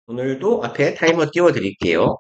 오늘도 앞에 타이머 띄워 드릴게요.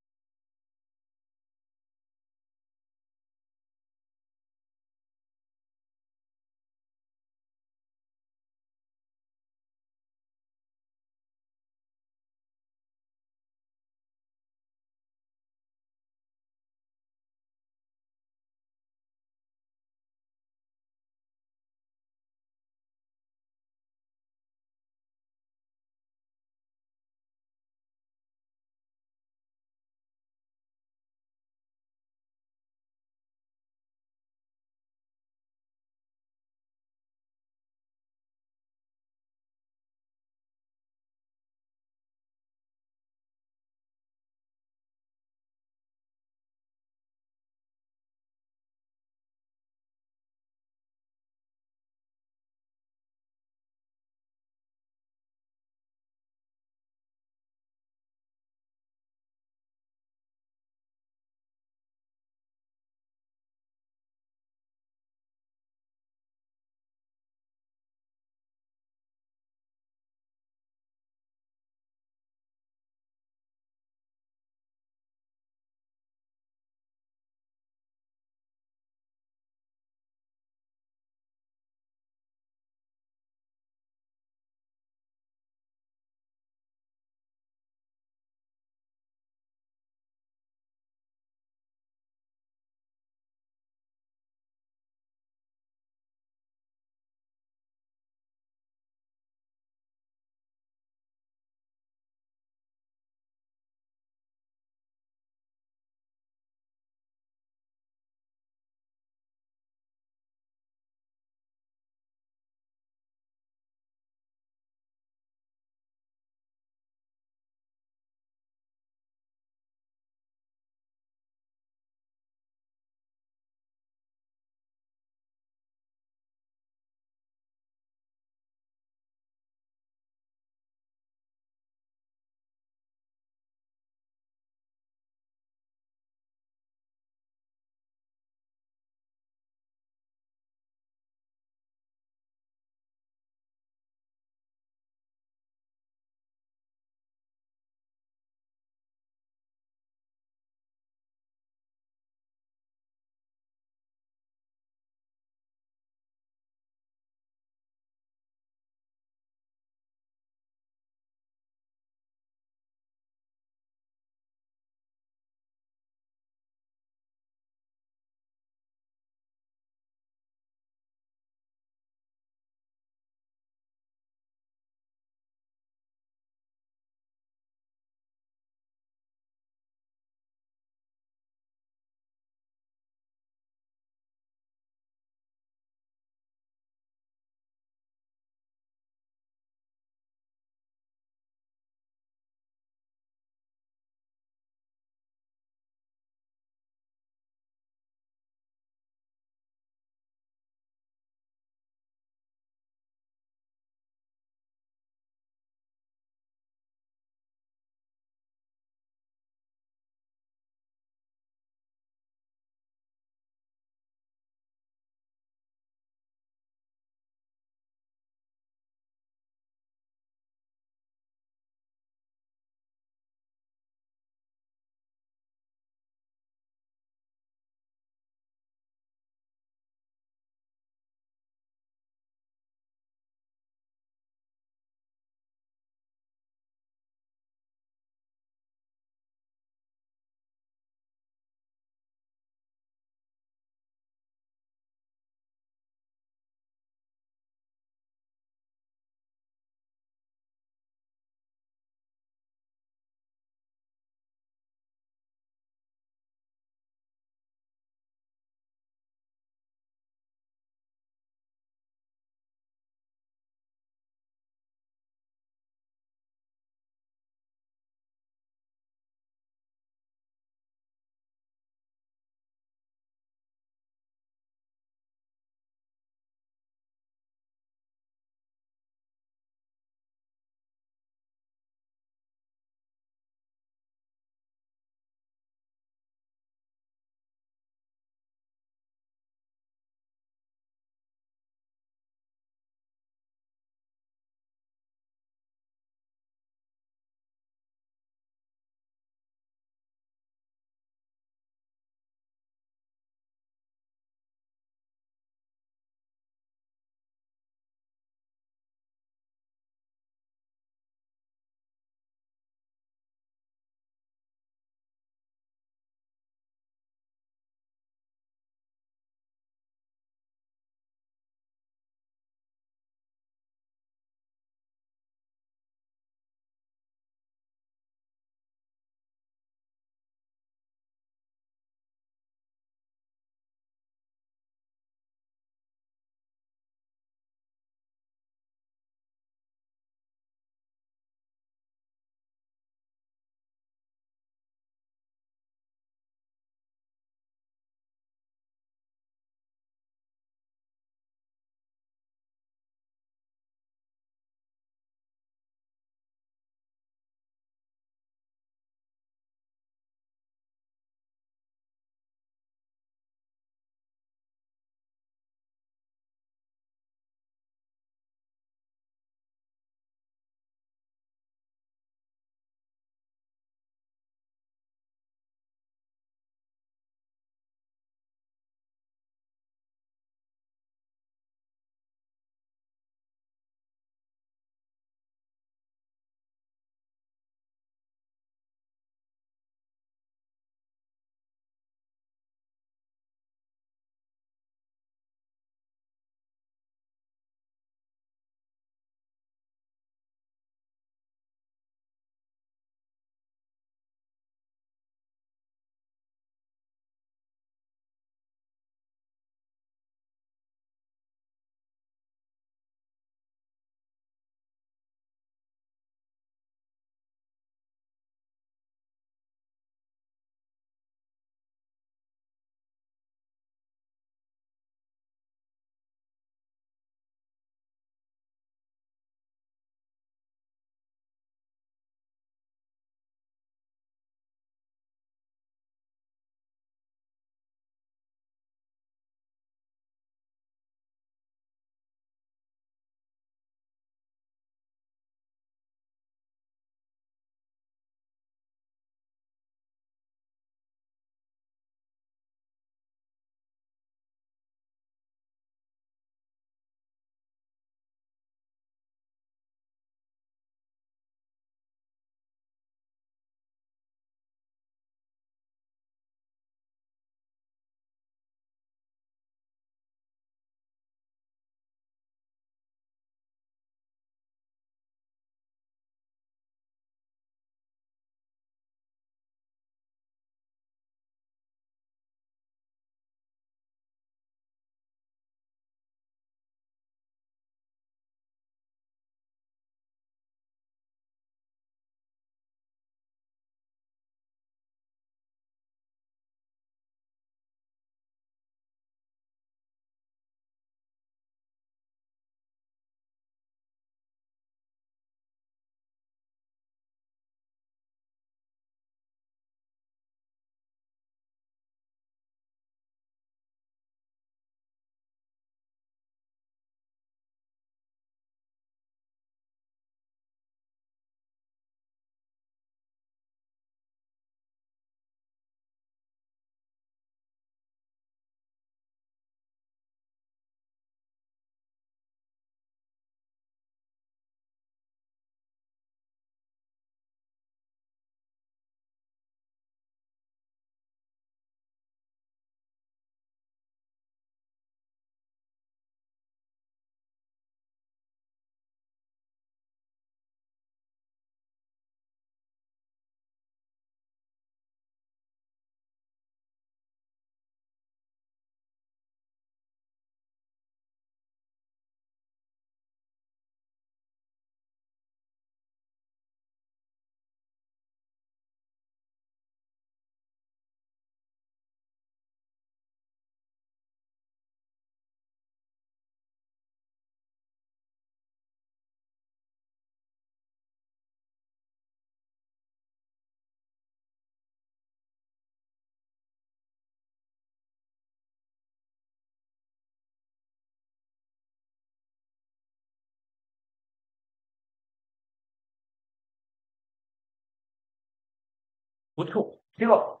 5초. 찍어.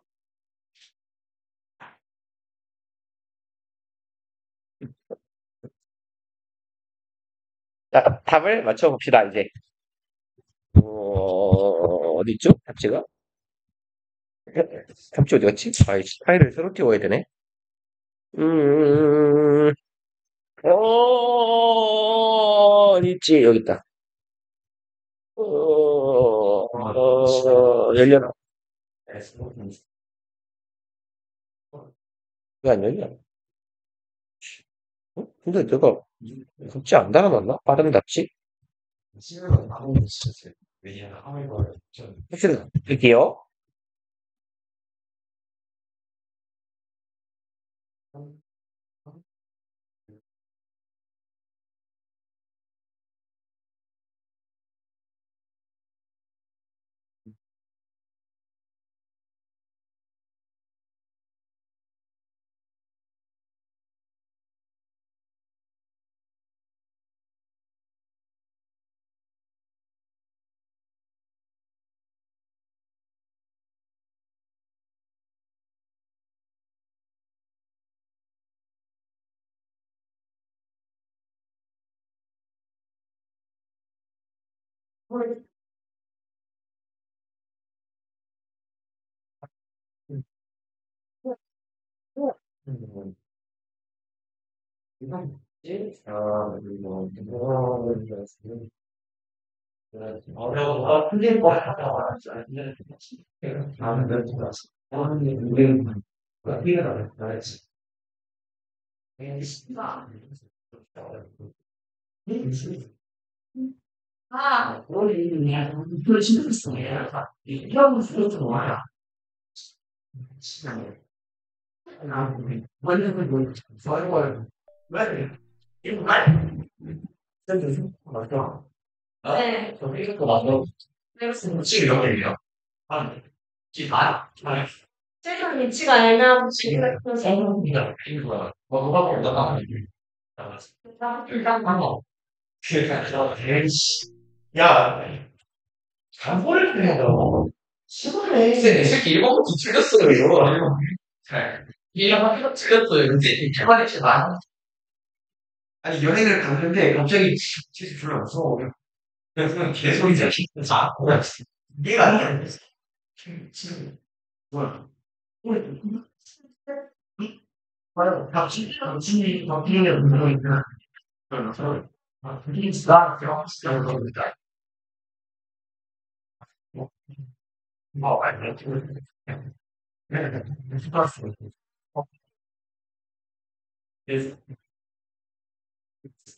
자, 답을 맞춰봅시다, 이제. 어디 있죠? 답지가? 답지 어디 갔지? 아이씨, 파일을 새로 띄워야 되네. 음, 어디 있지? 여기 있다. 열려나? 왜 안 열려? 근데 내가 답지 안 달아놨나? 빠른 답지? 확실히 드릴게요. 어려워. 틀릴 것 같아. 아, 우리 진짜 비싸요. 이런 수도 좋아요. 완전 뭐 좋아요. 왜? 이거 말.真的是 맞다. 네. 저기 이거 맞아. 지금 이런 얘기야. 아, 지금 아, 최근 위치가 아니라 지금 이거 이거 뭐가 뭔가 일단 방어. 그러니까 에이씨. 야, 잠보를 해야 돼. 시원해. 이 새끼 일본부터 틀렸어요, 이거. 잘. 이런 학교 틀렸어요. 근데 이렇게 지 마. 아니, 여행을 갔는데 갑자기 진짜 별로 무서워. 그냥 계속 이제 자, 이해가 안 돼. 뭐야? 맞아. 당신이 바뀌는 운동이나 그래서 분위기가 경험시켜야 됩니다. 아니, 무슨 말씀?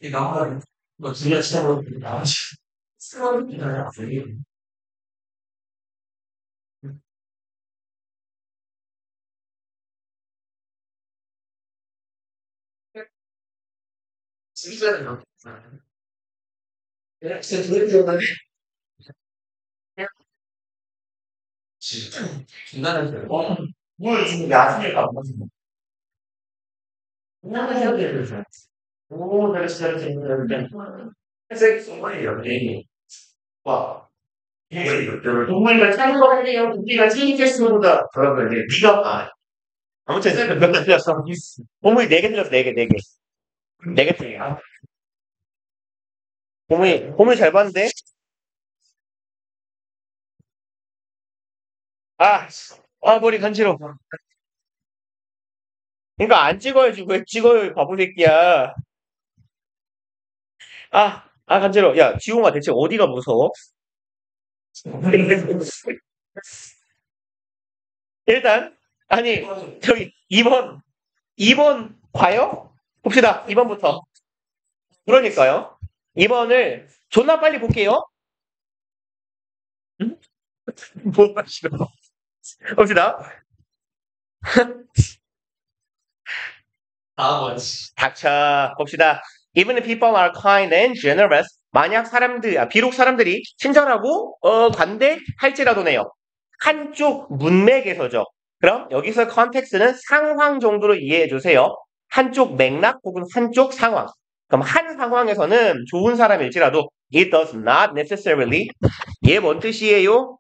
이 나무는 뭐 진짜 진짜 나머지 스러운이야. 진짜는 진짜 도입되는 진짜 중간에 뭘 지금 야생일까 안 맞는 거. 그냥 해야 되는 오, 내가 진짜 재밌는데. 회색 소머리 연예인이 와. 동물과 참고하는데요. 우리가 체인지스보다 그러면 이제 네가 아무튼 몇개 틀렸어. 보물 4개 틀렸어. 4개, 4개. 4개 틀려. 보물 잘 봤는데? 아, 머리 간지러워. 그러니까 안 찍어야지. 왜 찍어요, 이 바보 새끼야. 간지러워. 야, 지웅아 대체 어디가 무서워? 일단, 아니, 저기, 2번 봐요? 봅시다. 2번부터. 그러니까요. 2번을 존나 빨리 볼게요. 응? 뭐가 싫어. 봅시다. 닥쳐. 봅시다. Even if people are kind and generous, 만약 비록 사람들이 친절하고, 관대할지라도네요. 한쪽 문맥에서죠. 그럼 여기서 컨텍스트는 상황 정도로 이해해 주세요. 한쪽 맥락 혹은 한쪽 상황. 그럼 한 상황에서는 좋은 사람일지라도 it does not necessarily 얘 뭔 뜻이에요?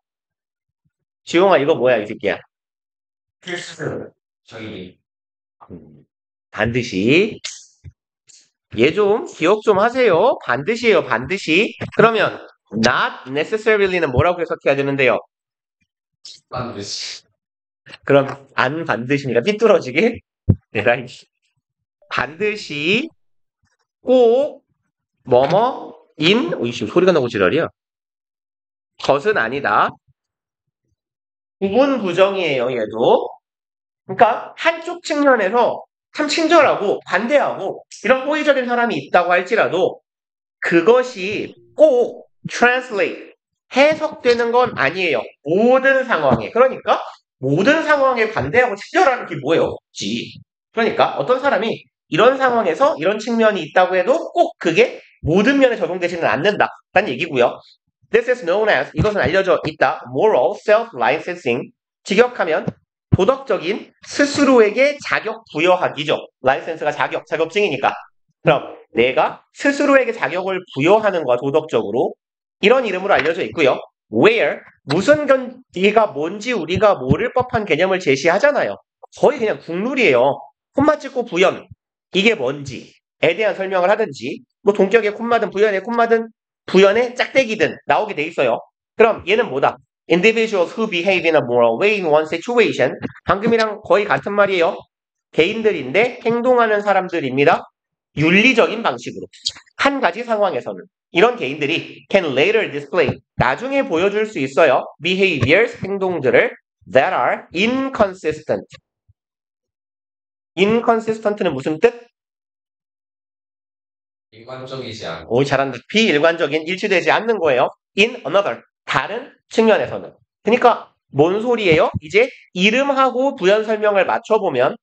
지용아, 이거 뭐야, 이 새끼야? 필수. 저희. 반드시. 얘 좀 기억 좀 하세요. 반드시예요, 반드시. 그러면 not necessarily,는 뭐라고 해석해야 되는데요? 반드시. 그럼 안 반드시니까 삐뚤어지게. 내가 반드시 꼭 뭐뭐 인 오이씨 소리가 나고 지랄이야. 것은 아니다. 부분 부정이에요, 얘도. 그러니까 한쪽 측면에서 참 친절하고 관대하고 이런 호의적인 사람이 있다고 할지라도 그것이 꼭 translate 해석되는 건 아니에요. 모든 상황에. 그러니까 모든 상황에 관대하고 친절하는 게 뭐예요? 없지. 그러니까 어떤 사람이 이런 상황에서 이런 측면이 있다고 해도 꼭 그게 모든 면에 적용되지는 않는다. 라는 얘기고요. This is known as 이것은 알려져 있다. Moral self-licensing. 직역하면 도덕적인 스스로에게 자격 부여하기죠. 라이센스가 자격증이니까. 그럼 내가 스스로에게 자격을 부여하는 거 도덕적으로 이런 이름으로 알려져 있고요. Where 무슨 견디가 뭔지 우리가 모를 법한 개념을 제시하잖아요. 거의 그냥 국룰이에요. 콤마 찍고 부연 이게 뭔지에 대한 설명을 하든지 뭐 동격의 콤마든 부연의 콤마든 부연의 짝대기든 나오게 돼 있어요. 그럼 얘는 뭐다? Individuals who behave in a moral way in one situation. 방금이랑 거의 같은 말이에요. 개인들인데 행동하는 사람들입니다. 윤리적인 방식으로. 한 가지 상황에서는 이런 개인들이 can later display 나중에 보여줄 수 있어요. behaviors 행동들을 that are inconsistent. inconsistent는 무슨 뜻? 일관적이지 않고. 오, 잘한다. 비일관적인 일치되지 않는 거예요. in another 다른 측면에서는. 그러니까 뭔 소리예요? 이제 이름하고 부연 설명을 맞춰보면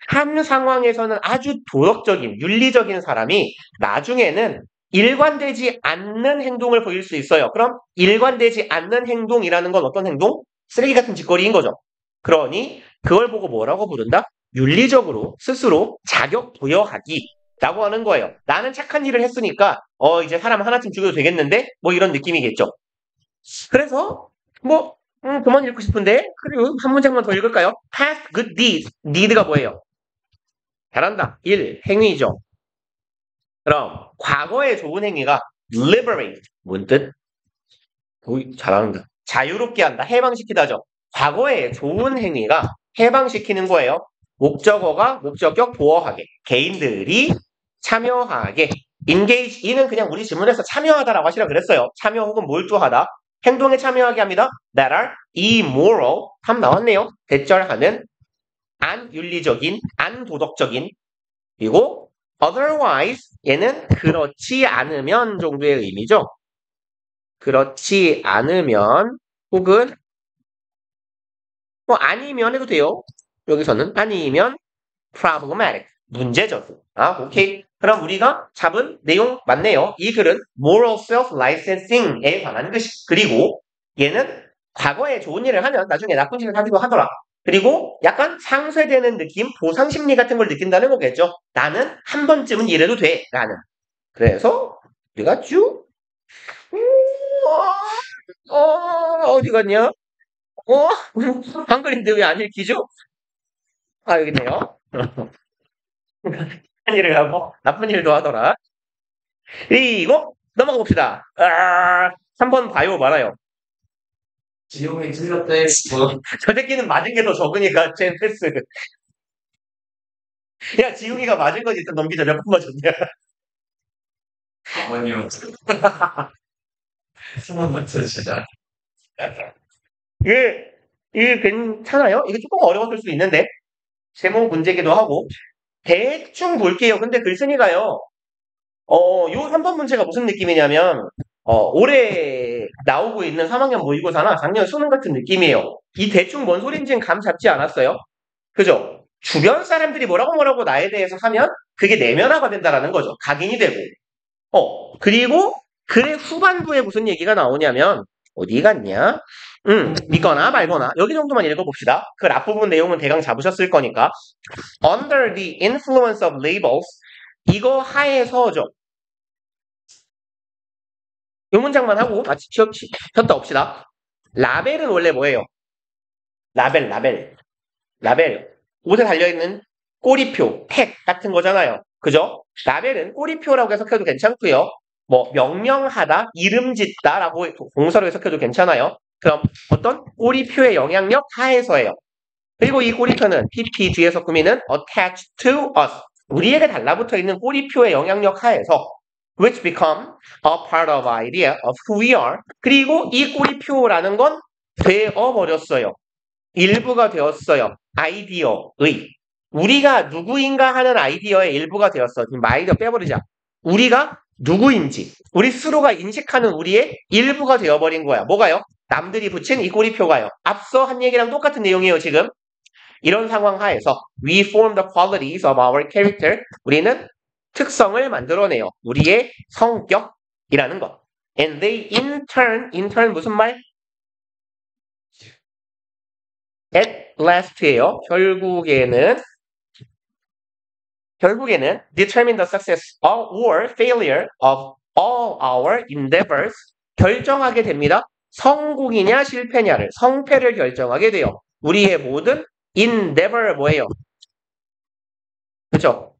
한 상황에서는 아주 도덕적인, 윤리적인 사람이 나중에는 일관되지 않는 행동을 보일 수 있어요. 그럼 일관되지 않는 행동이라는 건 어떤 행동? 쓰레기 같은 짓거리인 거죠. 그러니 그걸 보고 뭐라고 부른다? 윤리적으로 스스로 자격 부여하기 라고 하는 거예요. 나는 착한 일을 했으니까 이제 사람 하나쯤 죽여도 되겠는데? 뭐 이런 느낌이겠죠. 그래서 그만 읽고 싶은데 그리고 한 문장만 더 읽을까요? Past good deeds. need가 뭐예요? 잘한다. 1. 행위죠. 그럼 과거의 좋은 행위가 liberate. 뭔 뜻? 잘한다. 자유롭게 한다. 해방시키다죠. 과거의 좋은 행위가 해방시키는 거예요. 목적어가 목적격 보어하게. 개인들이 참여하게. engage. 이는 그냥 우리 지문에서 참여하다라고 하시라 그랬어요. 참여 혹은 몰두하다. 행동에 참여하게 합니다. that are immoral. 답 나왔네요. 대절하는 안윤리적인, 안도덕적인 그리고 otherwise 얘는 그렇지 않으면 정도의 의미죠. 그렇지 않으면 혹은 아니면 해도 돼요. 여기서는 아니면 problematic 문제적. 오케이. 그럼 우리가 잡은 내용 맞네요. 이 글은 moral self-licensing에 관한 것이 그리고 얘는 과거에 좋은 일을 하면 나중에 나쁜 일을 하기도 하더라. 그리고 약간 상쇄되는 느낌, 보상심리 같은 걸 느낀다는 거겠죠. 나는 한 번쯤은 이래도 돼. 라는. 그래서 우리가 쭉 어디 갔냐? 한글인데 왜 안 읽히죠? 여기 있네요. 한 일을 하고 나쁜 일도 하더라. 이거 넘어가 봅시다. 3번 봐요 말아요. 지용이 틀렸대. 뭐. 저 새끼는 맞은 게 더 적으니까 젠 패스. 야 지웅이가 맞은 거지 일단 넘기자. 몇 번 맞았냐. 아니요. 수만 번째 진짜. 이게 괜찮아요? 이게 조금 어려웠을 수 있는데 제목 문제기도 하고 대충 볼게요. 근데 글쓴이가요. 요 3번 문제가 무슨 느낌이냐면 올해 나오고 있는 3학년 모의고사나 작년 수능 같은 느낌이에요. 이 대충 뭔 소린지는 감 잡지 않았어요. 그죠? 주변 사람들이 뭐라고 나에 대해서 하면 그게 내면화가 된다라는 거죠. 각인이 되고. 그리고 글의 후반부에 무슨 얘기가 나오냐면 어디 갔냐? 믿거나 말거나 여기 정도만 읽어봅시다. 그 앞부분 내용은 대강 잡으셨을 거니까 Under the influence of labels 이거 하에서죠. 이 문장만 하고 마치 쉬었다 옵시다. 라벨은 원래 뭐예요? 라벨. 옷에 달려있는 꼬리표, 택 같은 거잖아요. 그죠? 라벨은 꼬리표라고 해석해도 괜찮고요. 뭐 명령하다, 이름 짓다라고 동사로 해석해도 괜찮아요. 그럼 어떤 꼬리표의 영향력 하에서예요. 그리고 이 꼬리표는 PP 뒤에서 꾸미는 attached to us. 우리에게 달라붙어 있는 꼬리표의 영향력 하에서 which become a part of idea of who we are. 그리고 이 꼬리표라는 건 되어버렸어요. 일부가 되었어요. 아이디어의. 우리가 누구인가 하는 아이디어의 일부가 되었어. 지금 아이디어 빼버리자. 우리가 누구인지, 우리 스스로가 인식하는 우리의 일부가 되어버린 거야. 뭐가요? 남들이 붙인 이 꼬리표가요. 앞서 한 얘기랑 똑같은 내용이에요, 지금. 이런 상황 하에서 we form the qualities of our character. 우리는 특성을 만들어내요. 우리의 성격이라는 것. And they in turn 무슨 말? at last예요. 결국에는 determine the success or failure of all our endeavors. 결정하게 됩니다. 성공이냐 실패냐를, 성패를 결정하게 돼요. 우리의 모든 endeavor 뭐예요? 그죠?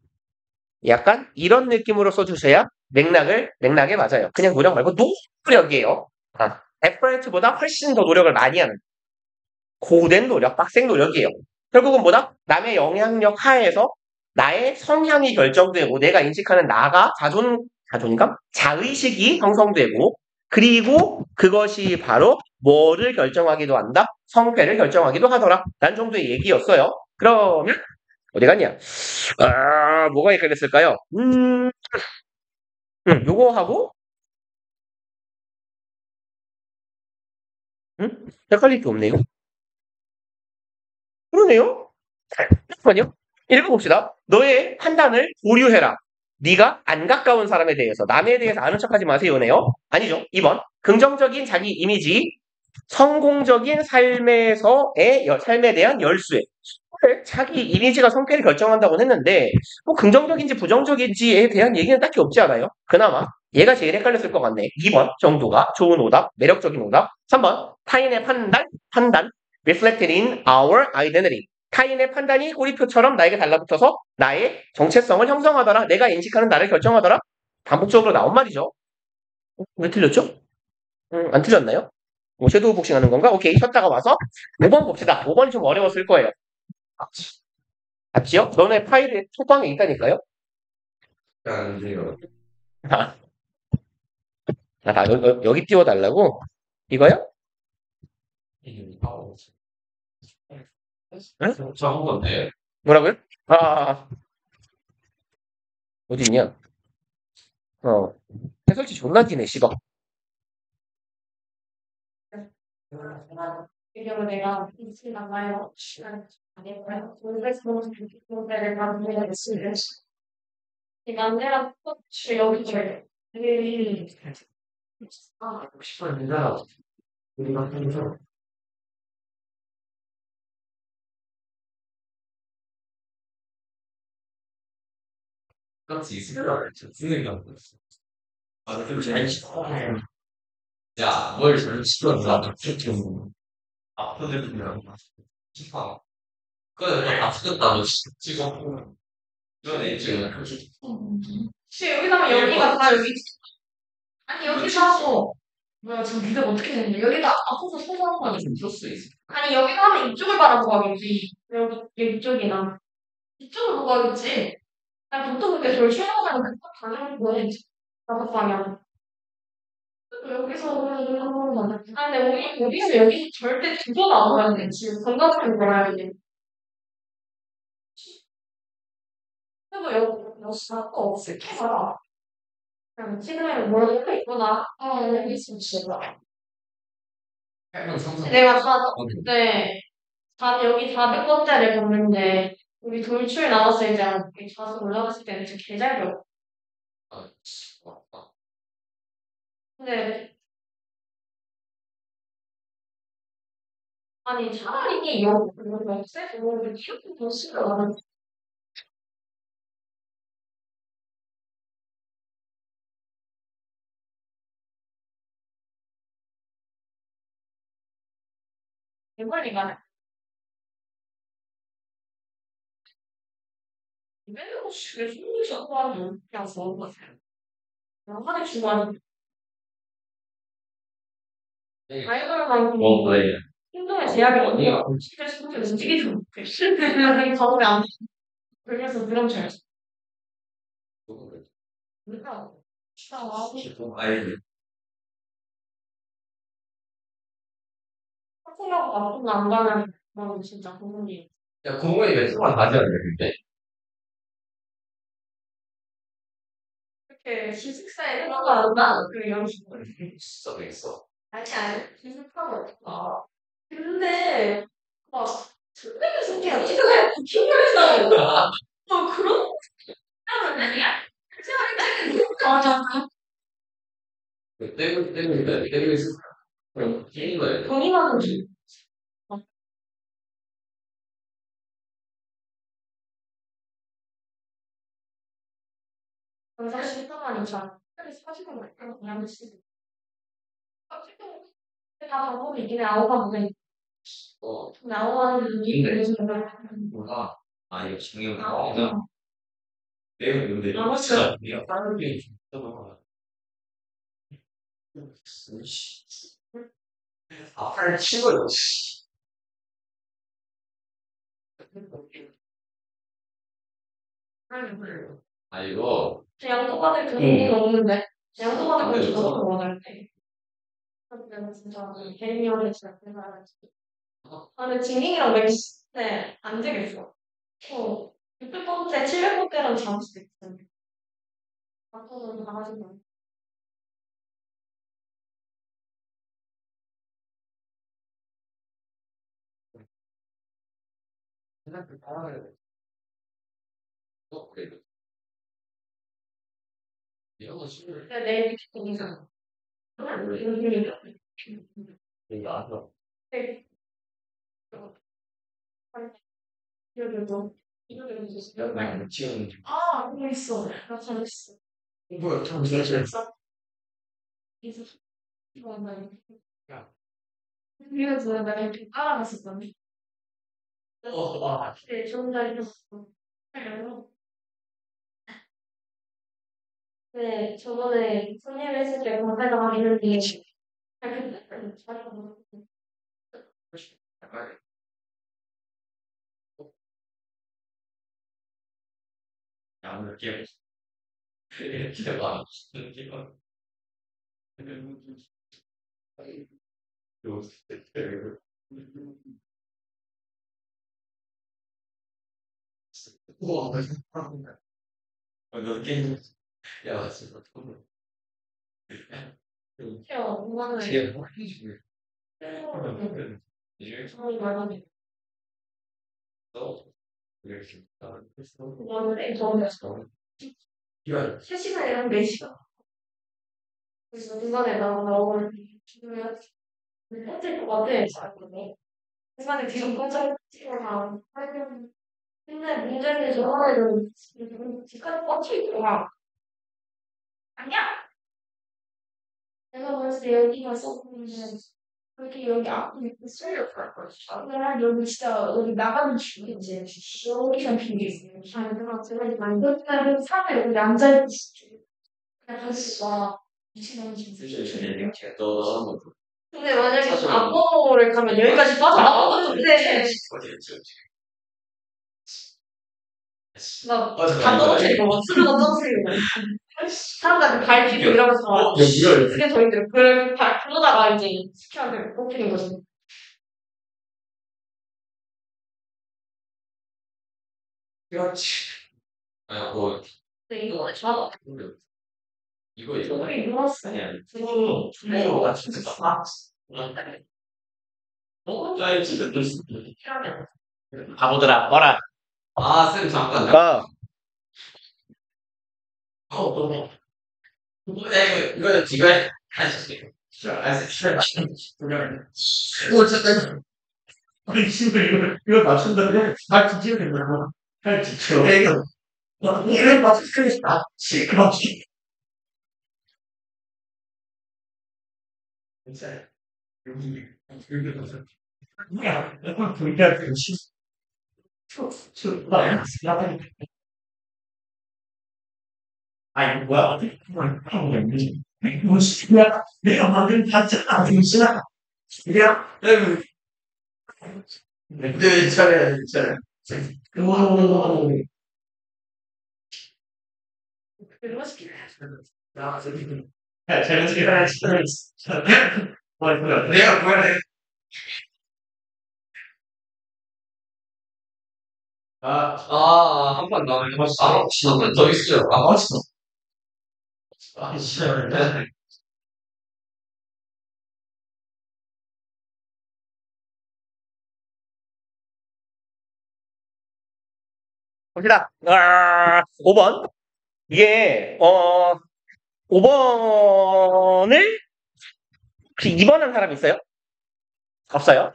약간 이런 느낌으로 써주셔야 맥락에 맞아요. 그냥 노력 말고 노력이에요. effort보다 훨씬 더 노력을 많이 하는 고된 노력, 빡센 노력이에요. 결국은 뭐다? 남의 영향력 하에서 나의 성향이 결정되고 내가 인식하는 나가 자존감? 자의식이 형성되고 그리고 그것이 바로 뭐를 결정하기도 한다? 성패를 결정하기도 하더라. 란 정도의 얘기였어요. 그러면 어디 갔냐? 뭐가 헷갈렸을까요? 요거 하고 헷갈릴 게 없네요. 그러네요. 잠깐만요. 읽어봅시다. 너의 판단을 보류해라. 네가 안 가까운 사람에 대해서 남에 대해서 아는 척하지 마세요네요. 아니죠. 2번 긍정적인 자기 이미지 성공적인 삶에 대한 열쇠. 그래, 자기 이미지가 성패를 결정한다고 했는데 뭐 긍정적인지 부정적인지에 대한 얘기는 딱히 없지 않아요? 그나마 얘가 제일 헷갈렸을 것 같네. 2번 정도가 좋은 오답, 매력적인 오답. 3번 타인의 판단 reflected in our identity. 타인의 판단이 꼬리표처럼 나에게 달라붙어서 나의 정체성을 형성하더라. 내가 인식하는 나를 결정하더라. 반복적으로 나온 말이죠. 왜 틀렸죠? 안 틀렸나요? 뭐 섀도우 복싱 하는 건가? 오케이, 쉬었다가 와서 5번 봅시다. 5번이 좀 어려웠을 거예요. 맞지요? 너네 파일에 톡방에 있다니까요? 아, 여기 띄워달라고? 이거요? 응? 적은 건데. 뭐라고요? 어디 있냐? 해설지 존나 기네, 씨발. 이경우 내가 미친 나가요. 시간 안 해봐요. 모르겠어. 내가 남자랑 있으면 이 남자랑 꽃을 여기 줘요. 하고 싶었는데, 우리가 항상 같이 있으면 쓰는 게 없었어. 좀잘 시켜. 야, 뭘 잘 시켰나? 좀 아프들이랑 시켜. 그래, 아프겠다, 너 지금. 그러네, 지금. 혹시 여기다가 여기가 다 여기 아니 여기서 하고 뭐야 지금 비가 어떻게 되는데 여기다 아파서 소소한 거 아니야? 줄 수 있어. 아니 여기다 하면 이쪽을 바라보고 하겠지. 여기 이쪽이나 이쪽으로 보고 하겠지. 아니 보통 그렇게 저를 촬영하면 그쪽 방향 보내 나도 방향. 여기서 하는 건 맞아. 아 근데 여기서 여기 절대 두 번 안 보여야 돼. 지금 건강하게 걸어야 돼. 그리고 여기 사고 없을 캐서 그냥 시그널을 모르고 있구나. 여기 있으면 진짜. 해본 상상. 내가 네. 여기 400번째를 봤는데, 우리 돌출 나왔을 때, 여기 좌석 올라갔을 때는 진짜 개잘 배워. 아, 근데, 아니, 차라리 여기 없애고, 이렇게 보시가 나는, 개발리가 맨날 왜 숨기서 하는 그냥 좋은 것 같아요. 하는 주간 아이돌만 네. 힘듦의 제약이 언니가 진짜 숨겨 움직이지 못해. 실패하는 경험이 안 돼. 그래서 그런 잘. 그러니까 진짜 아이들. 학생하고 나쁜 안 가는 건 진짜 부모님. 야, 공무원이 몇 시간 가지 않냐, 근데? 이렇게 기숙사에 들어가나 그 영식을. 있어, 있어. 아니 기숙사가 없다. 근데 막 선생님 생기가 이상해. 기분이 뭐 그런 아니야? 맞아. 때문에 있을 거야. 그럼, 게임 거야. 경임하는 중. 사실 10분만 이상. 그래서 40분 말고 그냥 쓰지. 40분. 다 방법이 있긴 해. 아홉 번 근데 아홉 번은 이게 몰라. 아, 이거 중요한 아홉 거 아니야? 번. 내가 근데, 알았어. 네가 다른 게 있어. 아, 팔 치고요. 아, 이거. 양도받을 그런 게 없는데. 양도받을 건 저도 원할 때. 내가 진짜 개인연애 진짜 대단하지. 아, 근데 징징이랑 맥스 네, 안 되겠어. 600번째, 700번째랑 잡을 수도 있어. 앞으로는 나가지고. 생각을 따라가야 돼. 그래. 이런 거 싫어. 근데 내일 미팅이잖아. 이거 안 돼. 네. 이러려고. 나 지금 아, 알고 있어. 나 잘했어. 뭐야, 참 잘했어. 그래서, 나 야. 그래서 내가 이렇게 따라갔었거든. 와. 네, 좋은 날 해줬어. 그래서, 네, 저번에 손님 했을 때 건배가 있는데, 그때 잘했거든. 약간, 야, 오늘 기억 기억 안 기억. 우와, 너 게임, 야, 진짜. 요 이거는 지금 뭐 해주지? 이제 정말 많이 또 이렇게 했어. 이거는 정했어. 이거 3시간이랑 4시간. 그래서 중간에 나오는 중요하지. 해질 것 같아. 잘하거든. 중간에 계속 꽂아찍어서 하면 근데 문제는 저번에는 집까지 꽂혀 있더라. 아니야. 내가 봤을 때 여기가 쏘면 그렇게 여기 앞에 쓸려 갈 것이다. 그냥 여기 진짜 여기 나가는 중이지. 여기서 비밀 있어요. 아니 그냥 제가 만들 때는 사람이 여기 앉아있을 수 있지. 그냥 가서 미친놈이 또 근데 만약에 앞번호를 가면 여기까지 빠져나가는데 막 감동을 막 쓰러져 떠세요. 사람들 발키고 이러면서 그게 저희들 그러다가 이제 시켜한테 뽑히는 거죠. 그렇지. 아, 뭐 근데 이거 저도 이거 저희 몰랐어요. 이거 같이 듣다. 나 진짜 바보들아, 뭐라? 아, 쌤 잠깐. 야, 이거 다시. 어쨌든 아니 지금 이거 맞춘다고 잘 지키면 된다고 잘 지켜. 이거 이거 맞출 수 있다. 지금 진짜 여기 뭐야, 이걸 분리할 수 있어. 나는, 아니, 뭐야, 어떻게, 그걸 하고 있니? 무슨, 내가 만든 봤잖아, 무슨아. 그냥, 네, 잘해, 잘해. 오, 야, 잘 잘해. 뭐야, 내가 뭐야, 한 번 남았어. 한번 더 있어요. 맞어. 진짜. 봅시다. 5번. 이게, 5번을 혹시 2번 한 사람 있어요? 없어요?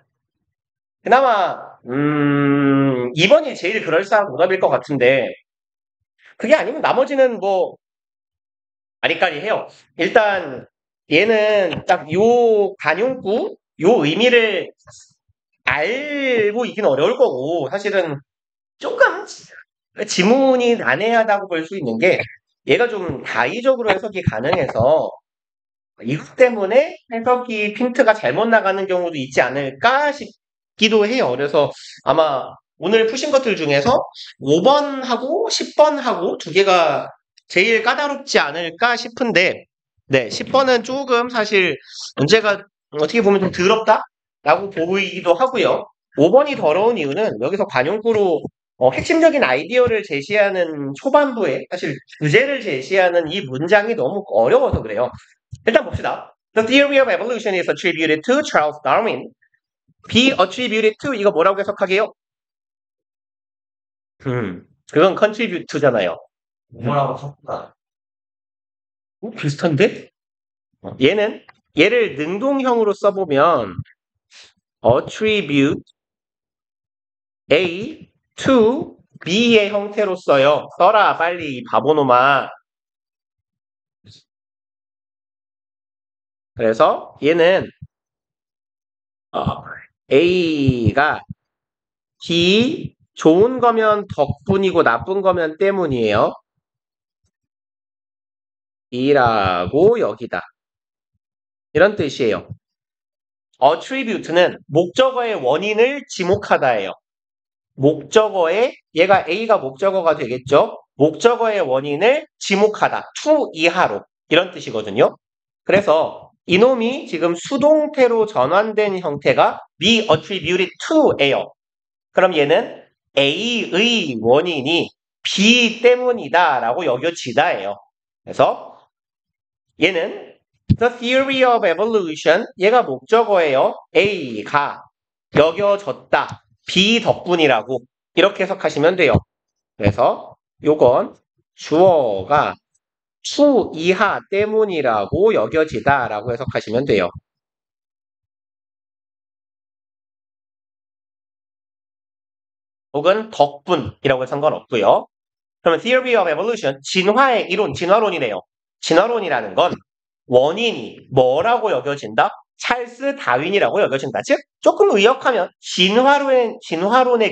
그나마, 2번이 제일 그럴싸한 오답일 것 같은데, 그게 아니면 나머지는 뭐, 아리까리해요. 일단, 얘는 딱 요 관용구, 요 의미를 알고 있기는 어려울 거고, 사실은 조금 지문이 난해하다고 볼 수 있는 게, 얘가 좀 다의적으로 해석이 가능해서, 이것 때문에 해석이 핀트가 잘못 나가는 경우도 있지 않을까 싶기도 해요. 그래서 아마 오늘 푸신 것들 중에서 5번하고 10번하고 두 개가 제일 까다롭지 않을까 싶은데, 네, 10번은 조금 사실 문제가 어떻게 보면 좀 더럽다라고 보이기도 하고요. 5번이 더러운 이유는 여기서 관용구로 핵심적인 아이디어를 제시하는 초반부에 사실 주제를 제시하는 이 문장이 너무 어려워서 그래요. 일단 봅시다. The theory of evolution is attributed to Charles Darwin. be attributed to 이거 뭐라고 해석하게요? 그건 contribute to잖아요. 뭐라고 쳤다. 비슷한데? 얘를 능동형으로 써보면 attribute A to B의 형태로 써요. 써라 빨리 바보놈아. 그래서 얘는 A가 B 좋은 거면 덕분이고 나쁜 거면 때문이에요. 이라고 여기다. 이런 뜻이에요. attribute는 목적어의 원인을 지목하다예요. 목적어의 얘가 A가 목적어가 되겠죠. 목적어의 원인을 지목하다. to 이하로 이런 뜻이거든요. 그래서 이놈이 지금 수동태로 전환된 형태가 be attributed to예요. 그럼 얘는 A의 원인이 B 때문이다라고 여겨지다예요. 그래서 얘는 The theory of evolution 얘가 목적어예요. A가 여겨졌다. B 덕분이라고 이렇게 해석하시면 돼요. 그래서 요건 주어가 to 이하 때문이라고 여겨지다라고 해석하시면 돼요. 혹은 덕분이라고 상관없고요. 그러면 theory of evolution 진화의 이론, 진화론이네요. 진화론이라는 건 원인이 뭐라고 여겨진다? 찰스 다윈이라고 여겨진다. 즉 조금 의역하면 진화론의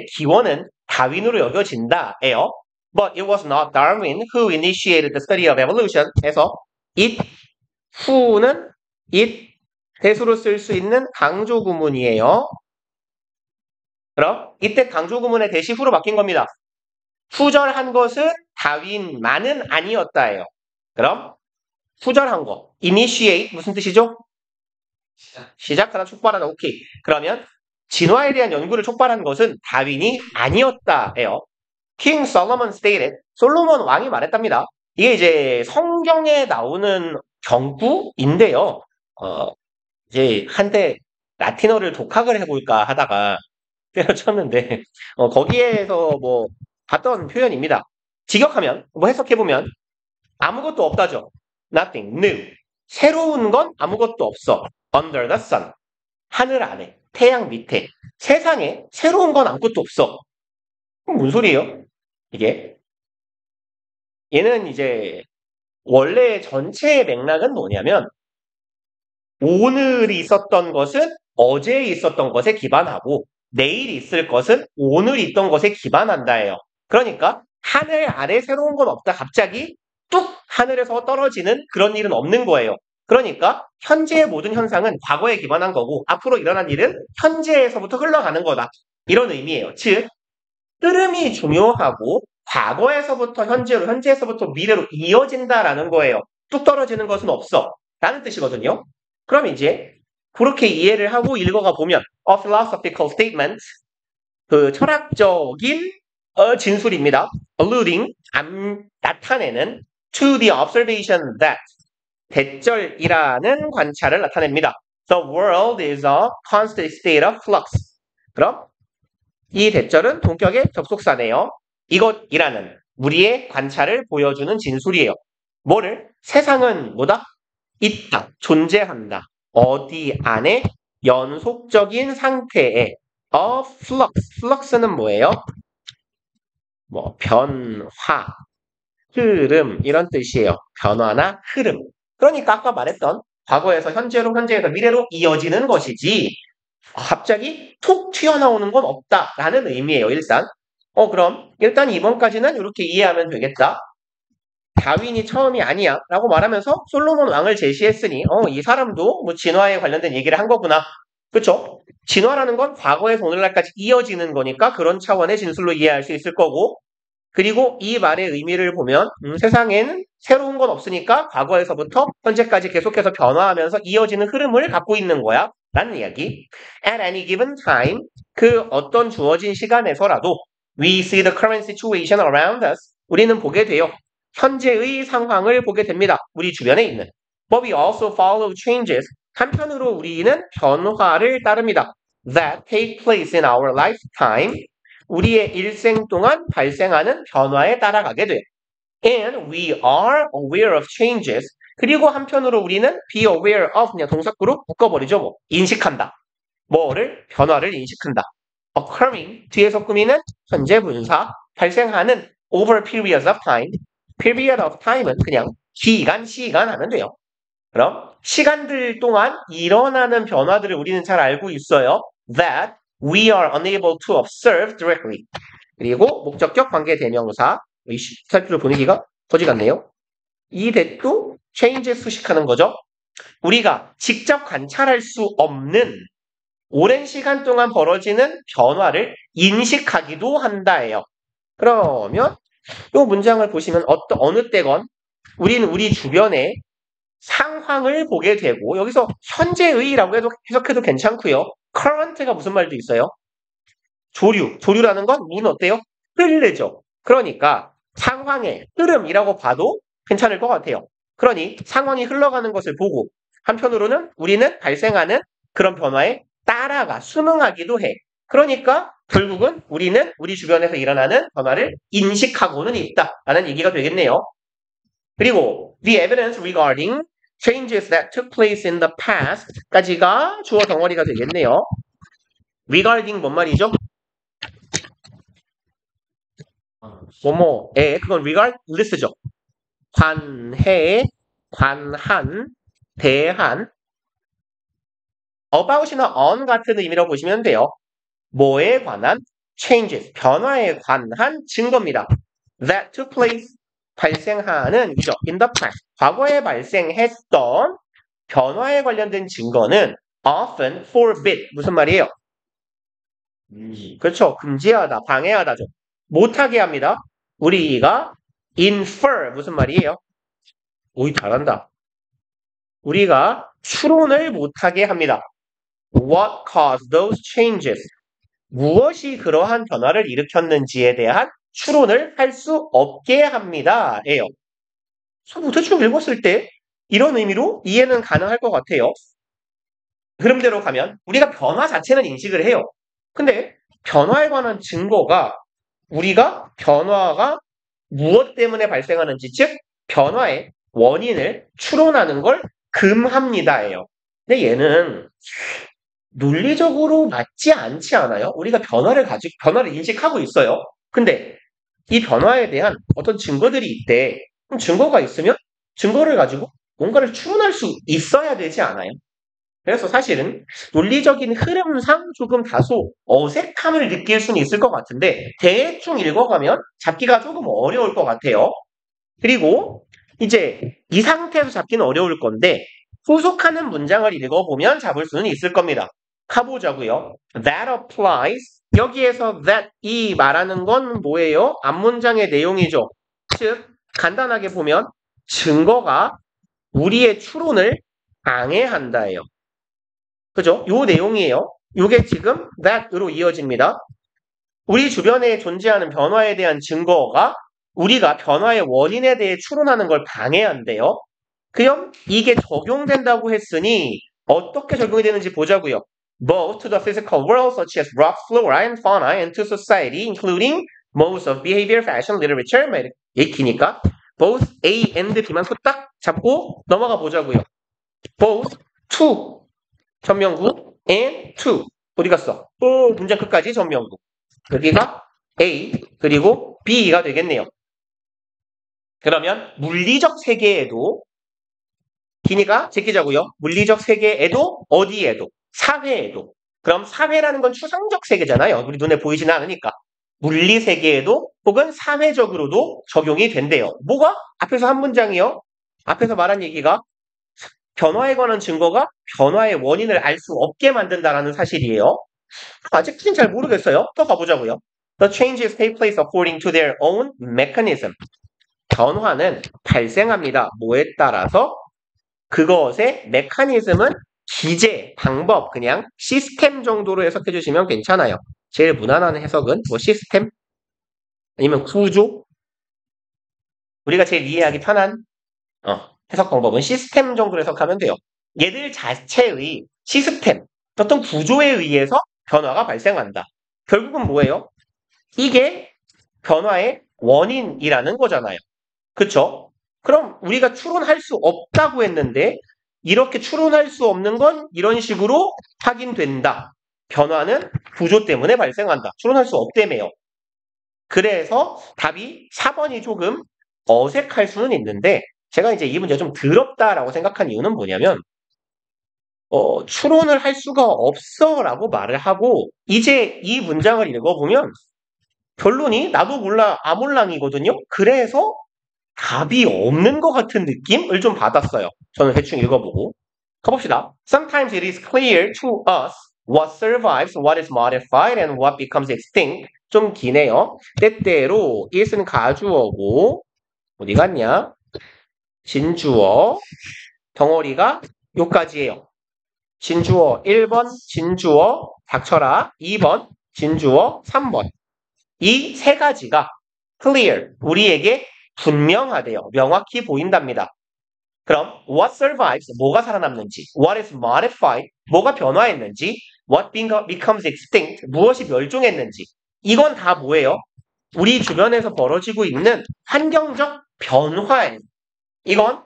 기원은 다윈으로 여겨진다예요. But it was not Darwin who initiated the study of evolution. 해서 it who는 it 대수로 쓸 수 있는 강조 구문이에요. 그럼 이때 강조 구문의 대시 후로 바뀐 겁니다. 후절한 것은 다윈만은 아니었다예요. 그럼 후절한 거 initiate 무슨 뜻이죠? 시작하다, 촉발하다. 오케이. 그러면 진화에 대한 연구를 촉발한 것은 다윈이 아니었다예요. King Solomon stated 솔로몬 왕이 말했답니다. 이게 이제 성경에 나오는 경구인데요. 이제 한때 라틴어를 독학을 해볼까 하다가 때려쳤는데 거기에서 뭐 봤던 표현입니다. 직역하면 뭐 해석해보면 아무것도 없다죠. Nothing new. 새로운 건 아무것도 없어. Under the sun. 하늘 아래, 태양 밑에. 세상에 새로운 건 아무것도 없어. 그럼 뭔 소리예요? 이게 얘는 이제 원래 전체의 맥락은 뭐냐면 오늘이 있었던 것은 어제 있었던 것에 기반하고 내일 있을 것은 오늘 있던 것에 기반한다예요. 그러니까 하늘 아래 새로운 건 없다. 갑자기 뚝 하늘에서 떨어지는 그런 일은 없는 거예요. 그러니까 현재의 모든 현상은 과거에 기반한 거고 앞으로 일어난 일은 현재에서부터 흘러가는 거다. 이런 의미예요. 즉 흐름이 중요하고 과거에서부터 현재로 현재에서부터 미래로 이어진다라는 거예요. 뚝 떨어지는 것은 없어. 라는 뜻이거든요. 그럼 이제 그렇게 이해를 하고 읽어가 보면 A philosophical statement 그 철학적인 진술입니다. alluding 나타내는 to the observation that 대절이라는 관찰을 나타냅니다. The world is a constant state of flux. 그럼 이 대절은 동격의 접속사네요. 이것이라는 우리의 관찰을 보여주는 진술이에요. 뭐를? 세상은 뭐다? 있다, 존재한다. 어디 안에? 연속적인 상태에 flux. flux는 뭐예요? 뭐 변화, 흐름 이런 뜻이에요. 변화나 흐름. 그러니까 아까 말했던 과거에서 현재로, 현재에서 미래로 이어지는 것이지 갑자기 툭 튀어나오는 건 없다라는 의미예요. 일단. 그럼 일단 이번까지는 이렇게 이해하면 되겠다. 다윈이 처음이 아니야 라고 말하면서 솔로몬 왕을 제시했으니 이 사람도 뭐 진화에 관련된 얘기를 한 거구나. 그쵸? 진화라는 건 과거에서 오늘날까지 이어지는 거니까 그런 차원의 진술로 이해할 수 있을 거고 그리고 이 말의 의미를 보면 세상에는 새로운 건 없으니까 과거에서부터 현재까지 계속해서 변화하면서 이어지는 흐름을 갖고 있는 거야 라는 이야기. At any given time 그 어떤 주어진 시간에서라도 We see the current situation around us 우리는 보게 돼요. 현재의 상황을 보게 됩니다. 우리 주변에 있는. But we also follow changes. 한편으로 우리는 변화를 따릅니다. That take place in our lifetime. 우리의 일생 동안 발생하는 변화에 따라가게 돼요. And we are aware of changes. 그리고 한편으로 우리는 be aware of 그냥 동사구로 묶어버리죠. 뭐. 인식한다. 뭐를? 변화를 인식한다. Occurring 뒤에서 꾸미는 현재 분사 발생하는 over periods of time. period of time은 그냥 시간 하면 돼요. 그럼 시간들 동안 일어나는 변화들을 우리는 잘 알고 있어요. That we are unable to observe directly. 그리고 목적격 관계 대명사 살피로 분위기가 거지 같네요. 이 대도 change 수식하는 거죠. 우리가 직접 관찰할 수 없는 오랜 시간 동안 벌어지는 변화를 인식하기도 한다예요. 그러면 이 문장을 보시면 어느 때건 우리는 우리 주변의 상황을 보게 되고 여기서 현재의라고 해석해도 괜찮고요. current가 무슨 말도 있어요? 조류라는 건 물은 어때요? 흐르죠. 그러니까 상황의 흐름이라고 봐도 괜찮을 것 같아요. 그러니 상황이 흘러가는 것을 보고 한편으로는 우리는 발생하는 그런 변화에 따라가 순응하기도 해. 그러니까 결국은 우리는 우리 주변에서 일어나는 변화를 인식하고는 있다라는 얘기가 되겠네요. 그리고 the evidence regarding changes that took place in the past까지가 주어 덩어리가 되겠네요. regarding 뭔 말이죠? 뭐뭐에 그건 regardless죠. 관해, 관한, 대한 about이나 on 같은 의미로 보시면 돼요. 뭐에 관한? changes, 변화에 관한 증거입니다. that took place, 발생하는 이죠. in the past, 과거에 발생했던 변화에 관련된 증거는 often forbid, 무슨 말이에요? 그렇죠. 금지하다, 방해하다죠. 못하게 합니다. 우리가 infer, 무슨 말이에요? 오이 잘한다. 우리가 추론을 못하게 합니다. What caused those changes? 무엇이 그러한 변화를 일으켰는지에 대한 추론을 할 수 없게 합니다. 예요. 대충 읽었을 때 이런 의미로 이해는 가능할 것 같아요. 흐름대로 가면 우리가 변화 자체는 인식을 해요. 근데 변화에 관한 증거가 우리가 변화가 무엇 때문에 발생하는지 즉 변화의 원인을 추론하는 걸 금합니다예요. 근데 얘는 논리적으로 맞지 않지 않아요? 우리가 변화를 인식하고 있어요. 근데 이 변화에 대한 어떤 증거들이 있대. 그럼 증거가 있으면 증거를 가지고 뭔가를 추론할 수 있어야 되지 않아요? 그래서 사실은 논리적인 흐름상 조금 다소 어색함을 느낄 수는 있을 것 같은데 대충 읽어가면 잡기가 조금 어려울 것 같아요. 그리고 이제 이 상태에서 잡기는 어려울 건데 후속하는 문장을 읽어보면 잡을 수는 있을 겁니다. 가보자고요. That applies. 여기에서 that 이 말하는 건 뭐예요? 앞문장의 내용이죠. 즉 간단하게 보면 증거가 우리의 추론을 방해한다예요. 그죠? 요 내용이에요. 요게 지금 that으로 이어집니다. 우리 주변에 존재하는 변화에 대한 증거가 우리가 변화의 원인에 대해 추론하는 걸 방해한대요. 그럼 이게 적용된다고 했으니 어떻게 적용이 되는지 보자고요. Both to the physical world such as rock, flora, and fauna and to society including modes of behavior, fashion, literature 읽히니까 both A and B만 후딱 잡고 넘어가 보자고요. Both to 전명구 and to 어디 갔어? 문장 끝까지 전명구. 여기가 A 그리고 B가 되겠네요. 그러면 물리적 세계에도 기니까 제끼자고요. 물리적 세계에도 어디에도 사회에도 그럼 사회라는 건 추상적 세계잖아요. 우리 눈에 보이지는 않으니까 물리 세계에도 혹은 사회적으로도 적용이 된대요. 뭐가? 앞에서 한 문장이요. 앞에서 말한 얘기가 변화에 관한 증거가 변화의 원인을 알 수 없게 만든다라는 사실이에요. 아직은 잘 모르겠어요. 더 가보자고요. The changes take place according to their own mechanism. 변화는 발생합니다. 뭐에 따라서? 그것의 메커니즘은 기제, 방법, 그냥 시스템 정도로 해석해 주시면 괜찮아요. 제일 무난한 해석은 뭐 시스템? 아니면 구조? 우리가 제일 이해하기 편한 해석 방법은 시스템 정도로 해석하면 돼요. 얘들 자체의 시스템, 어떤 구조에 의해서 변화가 발생한다. 결국은 뭐예요? 이게 변화의 원인이라는 거잖아요. 그쵸? 그럼 우리가 추론할 수 없다고 했는데 이렇게 추론할 수 없는 건 이런 식으로 확인된다. 변화는 구조 때문에 발생한다. 추론할 수 없다며요. 그래서 답이 4번이 조금 어색할 수는 있는데 제가 이제 이 문제가 좀 더럽다라고 생각한 이유는 뭐냐면 추론을 할 수가 없어 라고 말을 하고 이제 이 문장을 읽어보면 결론이 나도 몰라 아몰랑이거든요. 그래서 답이 없는 것 같은 느낌을 좀 받았어요. 저는 대충 읽어보고 가봅시다. Sometimes it is clear to us what survives, what is modified, and what becomes extinct. 좀 기네요. 때때로 it은 가주어고 어디 갔냐? 진주어 덩어리가 요까지예요. 진주어 1번 진주어 닥쳐라 2번 진주어 3번 이 세 가지가 clear 우리에게 분명하대요. 명확히 보인답니다. 그럼 what survives 뭐가 살아남는지 what is modified 뭐가 변화했는지 what becomes extinct 무엇이 멸종했는지 이건 다 뭐예요? 우리 주변에서 벌어지고 있는 환경적 변화예요. 이건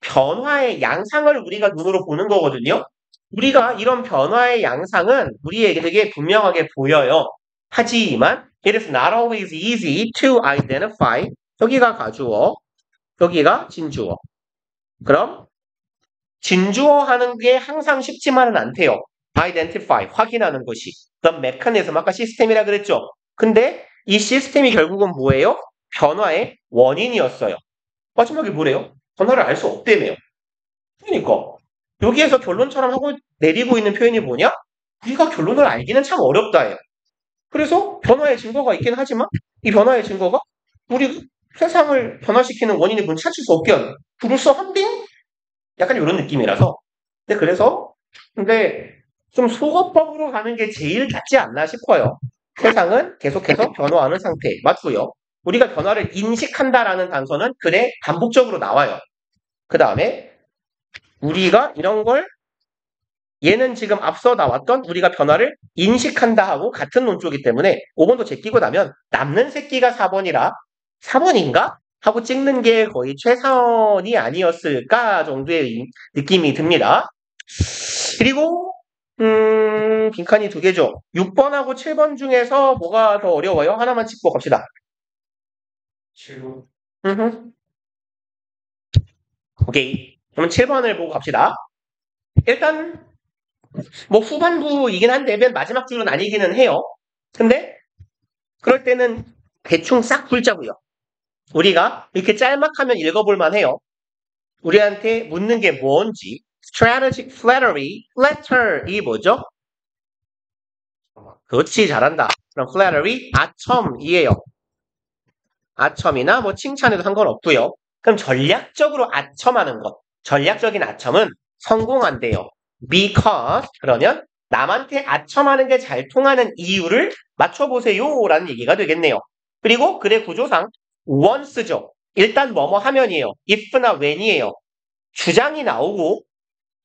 변화의 양상을 우리가 눈으로 보는 거거든요. 우리가 이런 변화의 양상은 우리에게 되게 분명하게 보여요. 하지만 it is not always easy to identify 여기가 가주어, 여기가 진주어. 그럼 진주어 하는 게 항상 쉽지만은 않대요. identify, 확인하는 것이. 그럼 mechanism, 아까 시스템이라 그랬죠. 근데 이 시스템이 결국은 뭐예요? 변화의 원인이었어요. 마지막에 뭐래요? 변화를 알 수 없다며요. 그러니까 여기에서 결론처럼 하고 내리고 있는 표현이 뭐냐? 우리가 결론을 알기는 참 어렵다예요. 그래서 변화의 증거가 있긴 하지만 이 변화의 증거가 우리 세상을 변화시키는 원인을 찾을 수 없게 하는 불을서 한빙? 약간 이런 느낌이라서 근데 좀 속어법으로 가는 게 제일 낫지 않나 싶어요. 세상은 계속해서 변화하는 상태 맞고요. 우리가 변화를 인식한다라는 단서는 글에 반복적으로 나와요. 그 다음에 우리가 이런 걸 얘는 지금 앞서 나왔던 우리가 변화를 인식한다 하고 같은 논조이기 때문에 5번도 제끼고 나면 남는 새끼가 4번이라 4번인가? 하고 찍는 게 거의 최선이 아니었을까 정도의 느낌이 듭니다. 그리고 빈칸이 2개죠. 6번하고 7번 중에서 뭐가 더 어려워요? 하나만 짚고 갑시다. 7번. 오케이. 그러면 7번을 보고 갑시다. 일단 뭐 후반부이긴 한데 맨 마지막 줄은 아니기는 해요. 근데 그럴 때는 대충 싹 풀자고요. 우리가 이렇게 짤막하면 읽어볼만 해요. 우리한테 묻는 게 뭔지. strategic flattery, flatter이 뭐죠? 그렇지, 잘한다. 그럼 flattery, 아첨이에요. 아첨이나 뭐 칭찬에도 상관없고요. 그럼 전략적으로 아첨하는 것. 전략적인 아첨은 성공한대요. because 그러면 남한테 아첨하는 게 잘 통하는 이유를 맞춰보세요 라는 얘기가 되겠네요. 그리고 글의 구조상 once죠. 일단 뭐뭐 하면이에요. if나 when이에요. 주장이 나오고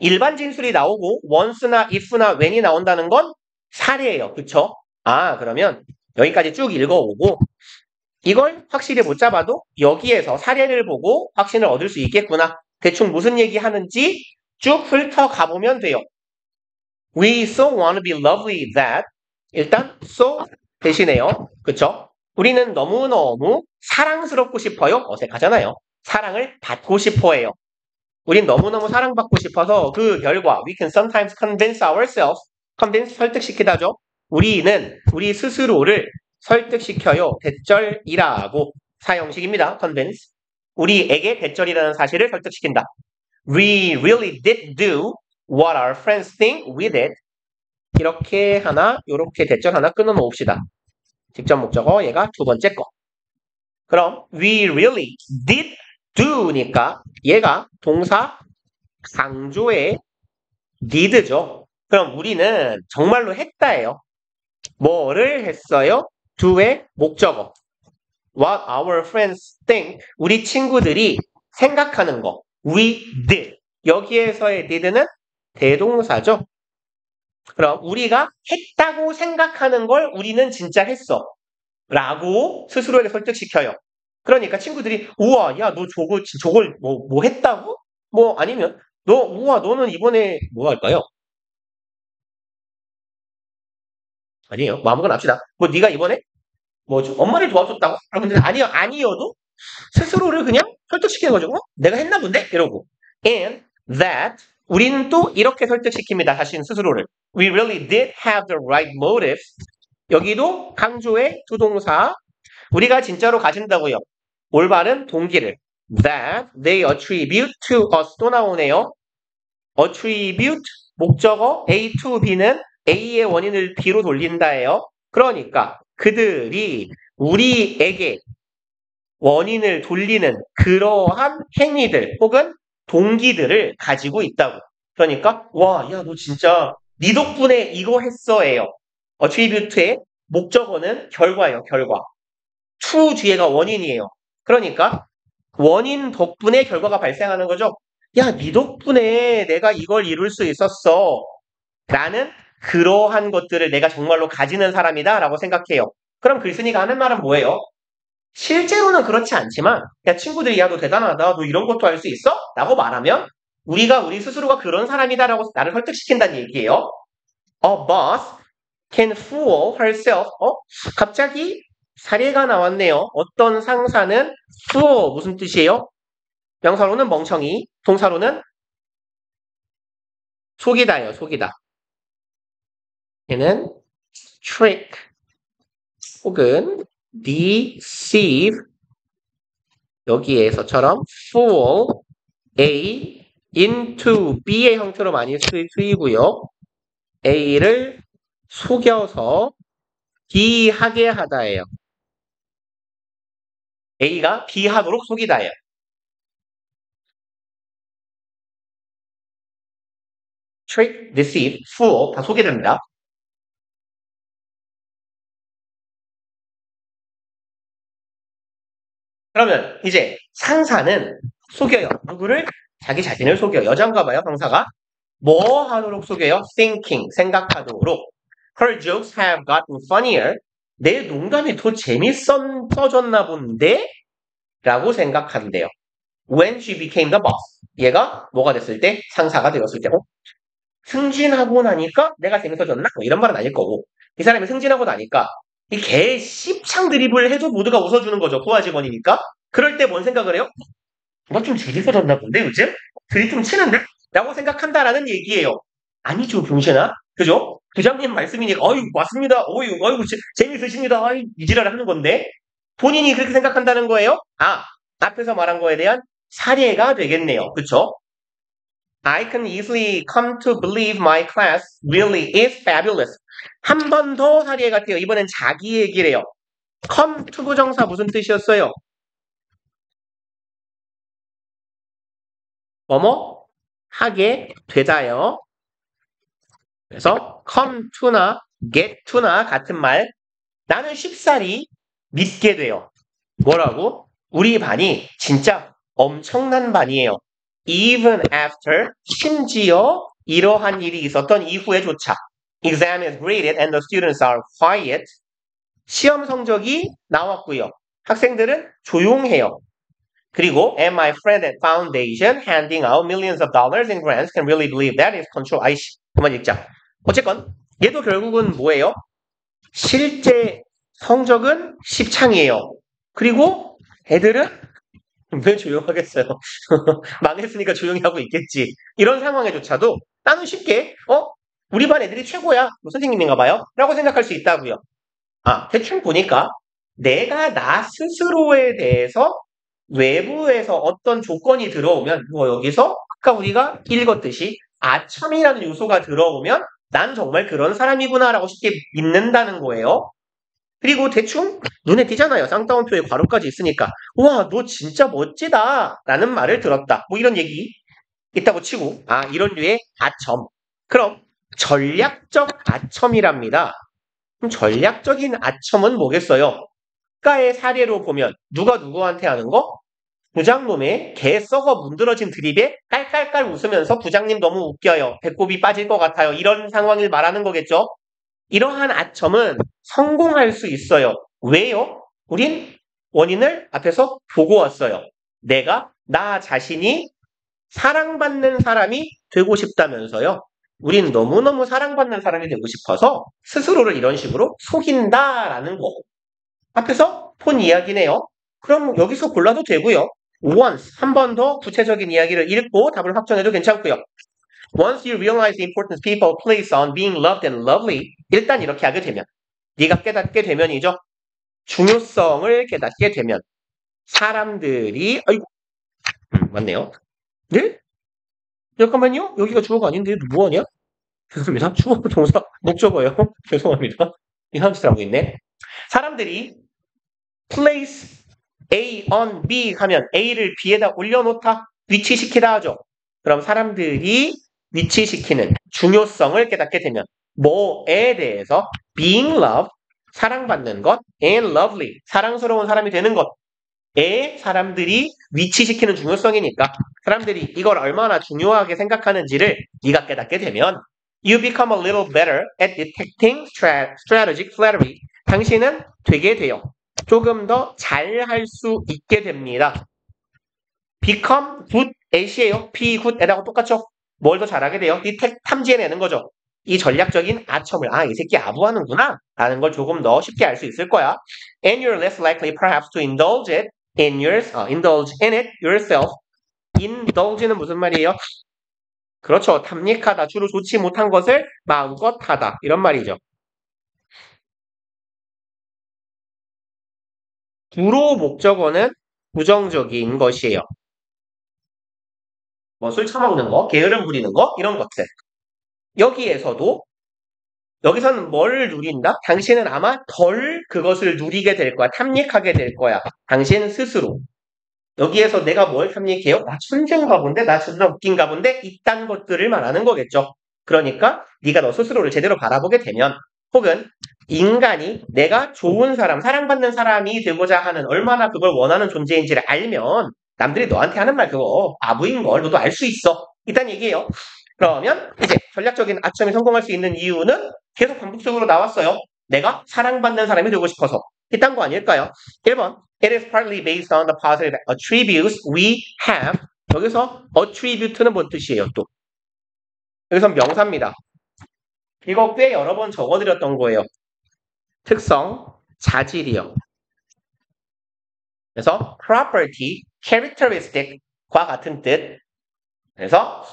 일반 진술이 나오고 once나 if나 when이 나온다는 건 사례예요. 그쵸? 아, 그러면 여기까지 쭉 읽어오고 이걸 확실히 못 잡아도 여기에서 사례를 보고 확신을 얻을 수 있겠구나. 대충 무슨 얘기 하는지 쭉 훑어 가보면 돼요. We so want to be lovely that 일단 so 대신에요. 그쵸? 우리는 너무너무 사랑스럽고 싶어요. 어색하잖아요. 사랑을 받고 싶어 해요. 우린 너무너무 사랑받고 싶어서 그 결과 we can sometimes convince ourselves convince 설득시키다죠. 우리는 우리 스스로를 설득시켜요. 대절이라고 사형식입니다. convince. 우리에게 대절이라는 사실을 설득시킨다. We really did do what our friends think we did. 이렇게 하나, 이렇게 대절 하나 끊어놓읍시다. 직접 목적어 얘가 두 번째 거. 그럼 we really did do니까 얘가 동사 강조의 did죠. 그럼 우리는 정말로 했다예요. 뭐를 했어요? do의 목적어. What our friends think. 우리 친구들이 생각하는 거. We did. 여기에서의 did는 대동사죠. 그럼 우리가 했다고 생각하는 걸 우리는 진짜 했어. 라고 스스로에게 설득시켜요. 그러니까 친구들이 우와 야 너 저걸 뭐 했다고? 뭐 아니면 우와 너는 이번에 뭐 할까요? 아니에요. 뭐 아무거나 합시다. 뭐 네가 이번에 뭐 엄마를 도와줬다고? 근데 아니어도 스스로를 그냥 설득시키는 거죠. 내가 했나 본데? 이러고. And that 우리는 또 이렇게 설득시킵니다. 자신 스스로를. We really did have the right motives. 여기도 강조의 두 동사. 우리가 진짜로 가진다고요. 올바른 동기를. That they attribute to us. 또 나오네요. attribute 목적어 A to B는 A의 원인을 B로 돌린다예요. 그러니까 그들이 우리에게 원인을 돌리는 그러한 행위들 혹은 동기들을 가지고 있다고. 그러니까 와, 야, 너 진짜 네 덕분에 이거 했어예요. attribute의 목적어는 결과예요. 결과. to 뒤에가 원인이에요. 그러니까 원인 덕분에 결과가 발생하는 거죠. 야, 네 덕분에 내가 이걸 이룰 수 있었어. 라는 그러한 것들을 내가 정말로 가지는 사람이다 라고 생각해요. 그럼 글쓴이가 하는 말은 뭐예요? 실제로는 그렇지 않지만 야 친구들이 야 너 대단하다 너 이런 것도 할 수 있어? 라고 말하면 우리 스스로가 그런 사람이다 라고 나를 설득시킨다는 얘기예요. A boss can fool herself. 갑자기 사례가 나왔네요. 어떤 상사는 fool 무슨 뜻이에요? 명사로는 멍청이, 동사로는 속이다예요. 속이다. 얘는 trick 혹은 deceive 여기에서처럼 fool A into B의 형태로 많이 쓰이고요. A를 속여서 B 하게 하다예요. A가 B 하도록 속이다예요. trick, deceive, fool 다 소개됩니다. 그러면 이제 상사는 속여요. 누구를? 자기 자신을 속여요. 여잔가 봐요, 상사가. 뭐 하도록 속여요? thinking, 생각하도록. Her jokes have gotten funnier. 내 농담이 더 재밌어졌나 본데? 라고 생각한대요. When she became the boss. 얘가 뭐가 됐을 때? 상사가 되었을 때. 승진하고 나니까 내가 재밌어졌나? 뭐 이런 말은 아닐 거고. 이 사람이 승진하고 나니까 이 개 씹창 드립을 해도 모두가 웃어주는 거죠. 부하 직원이니까. 그럴 때 뭔 생각을 해요? 뭔가 좀 재밌어졌나 본데 요즘? 드립 좀 치는데? 라고 생각한다라는 얘기예요. 아니죠, 병신아. 그죠? 부장님 말씀이니까, 어유 맞습니다. 어유 재밌으십니다. 어이, 이지랄을 하는 건데, 본인이 그렇게 생각한다는 거예요? 아, 앞에서 말한 거에 대한 사례가 되겠네요. 그쵸? I can easily come to believe my class really is fabulous. 한 번 더 사례 같아요. 이번엔 자기 얘기래요. come to 부정사 무슨 뜻이었어요? 뭐뭐 하게 되다요. 그래서 come to나 get to나 같은 말. 나는 쉽사리 믿게 돼요. 뭐라고? 우리 반이 진짜 엄청난 반이에요. Even after, 심지어 이러한 일이 있었던 이후에조차. Exam is graded and the students are quiet. 시험 성적이 나왔고요. 학생들은 조용해요. 그리고 and my friend at foundation handing out millions of dollars in grants can really believe that is control. 아이씨, 그만 읽자. 어쨌건 얘도 결국은 뭐예요? 실제 성적은 10창이에요. 그리고 애들은 왜 조용하겠어요? 망했으니까 조용히 하고 있겠지. 이런 상황에조차도 나는 쉽게 우리 반 애들이 최고야. 뭐 선생님인가 봐요. 라고 생각할 수 있다고요. 아, 대충 보니까 내가 나 스스로에 대해서 외부에서 어떤 조건이 들어오면 뭐 여기서 아까 우리가 읽었듯이 아첨이라는 요소가 들어오면 난 정말 그런 사람이구나라고 쉽게 믿는다는 거예요. 그리고 대충 눈에 띄잖아요. 쌍따옴표에 괄호까지 있으니까 와, 너 진짜 멋지다 라는 말을 들었다. 뭐 이런 얘기 있다고 치고 이런 류의 아첨. 그럼 전략적 아첨이랍니다. 그럼 전략적인 아첨은 뭐겠어요? 아까의 사례로 보면 누가 누구한테 하는 거? 부장놈의 개 썩어 문드러진 드립에 깔깔깔 웃으면서 부장님 너무 웃겨요. 배꼽이 빠질 것 같아요. 이런 상황을 말하는 거겠죠? 이러한 아첨은 성공할 수 있어요. 왜요? 우린 원인을 앞에서 보고 왔어요. 내가 나 자신이 사랑받는 사람이 되고 싶다면서요. 우린 너무너무 사랑받는 사람이 되고 싶어서 스스로를 이런 식으로 속인다라는 거. 앞에서 본 이야기네요. 그럼 여기서 골라도 되고요. once, 한 번 더 구체적인 이야기를 읽고 답을 확정해도 괜찮고요. Once you realize the importance people place on being loved and lovely, 일단 이렇게 하게 되면, 네가 깨닫게 되면이죠. 중요성을 깨닫게 되면 사람들이 맞네요. 네? 잠깐만요. 여기가 주어가 아닌데 뭐하냐? 죄송합니다. 주어 동사 목적어예요. 죄송합니다. 이상한 짓을 하고 있네. 사람들이 place A on B 하면 A를 B에다 올려놓다, 위치시키다 하죠. 그럼 사람들이 위치시키는 중요성을 깨닫게 되면 뭐에 대해서 being loved, 사랑받는 것, and lovely, 사랑스러운 사람이 되는 것에 사람들이 위치시키는 중요성이니까 사람들이 이걸 얼마나 중요하게 생각하는지를 네가 깨닫게 되면 you become a little better at detecting strategic flattery. 당신은 되게 돼요. 조금 더 잘할 수 있게 됩니다. become good at이에요. be good에다가 똑같죠? 뭘 더 잘하게 돼요? detect, 탐지해내는 거죠. 이 전략적인 아첨을 이 새끼 아부하는구나 라는 걸 조금 더 쉽게 알 수 있을 거야. And you're less likely perhaps to indulge in it yourself. indulge는 무슨 말이에요? 그렇죠. 탐닉하다, 주로 좋지 못한 것을 마음껏 하다 이런 말이죠. 주로 목적어는 부정적인 것이에요. 뭐 술 처먹는 거, 게으름 부리는 거 이런 것들. 여기서는 뭘 누린다? 당신은 아마 덜 그것을 누리게 될 거야. 탐닉하게 될 거야. 당신 스스로. 여기에서 내가 뭘 탐닉해요? 나 천재인가 본데? 나 진짜 웃긴가 본데? 이딴 것들을 말하는 거겠죠. 그러니까 네가 너 스스로를 제대로 바라보게 되면 혹은 인간이 내가 좋은 사람, 사랑받는 사람이 되고자 하는 얼마나 그걸 원하는 존재인지를 알면 남들이 너한테 하는 말 그거 아부인 걸 너도 알 수 있어. 이딴 얘기예요. 그러면 이제 전략적인 아첨이 성공할 수 있는 이유는 계속 반복적으로 나왔어요. 내가 사랑받는 사람이 되고 싶어서. 이딴 거 아닐까요? 1번 It is partly based on the positive attributes we have. 여기서 attribute는 뭔 뜻이에요 또? 여기서 명사입니다. 이거 꽤 여러 번 적어드렸던 거예요. 특성, 자질이요. 그래서 property, characteristic과 같은 뜻. 그래서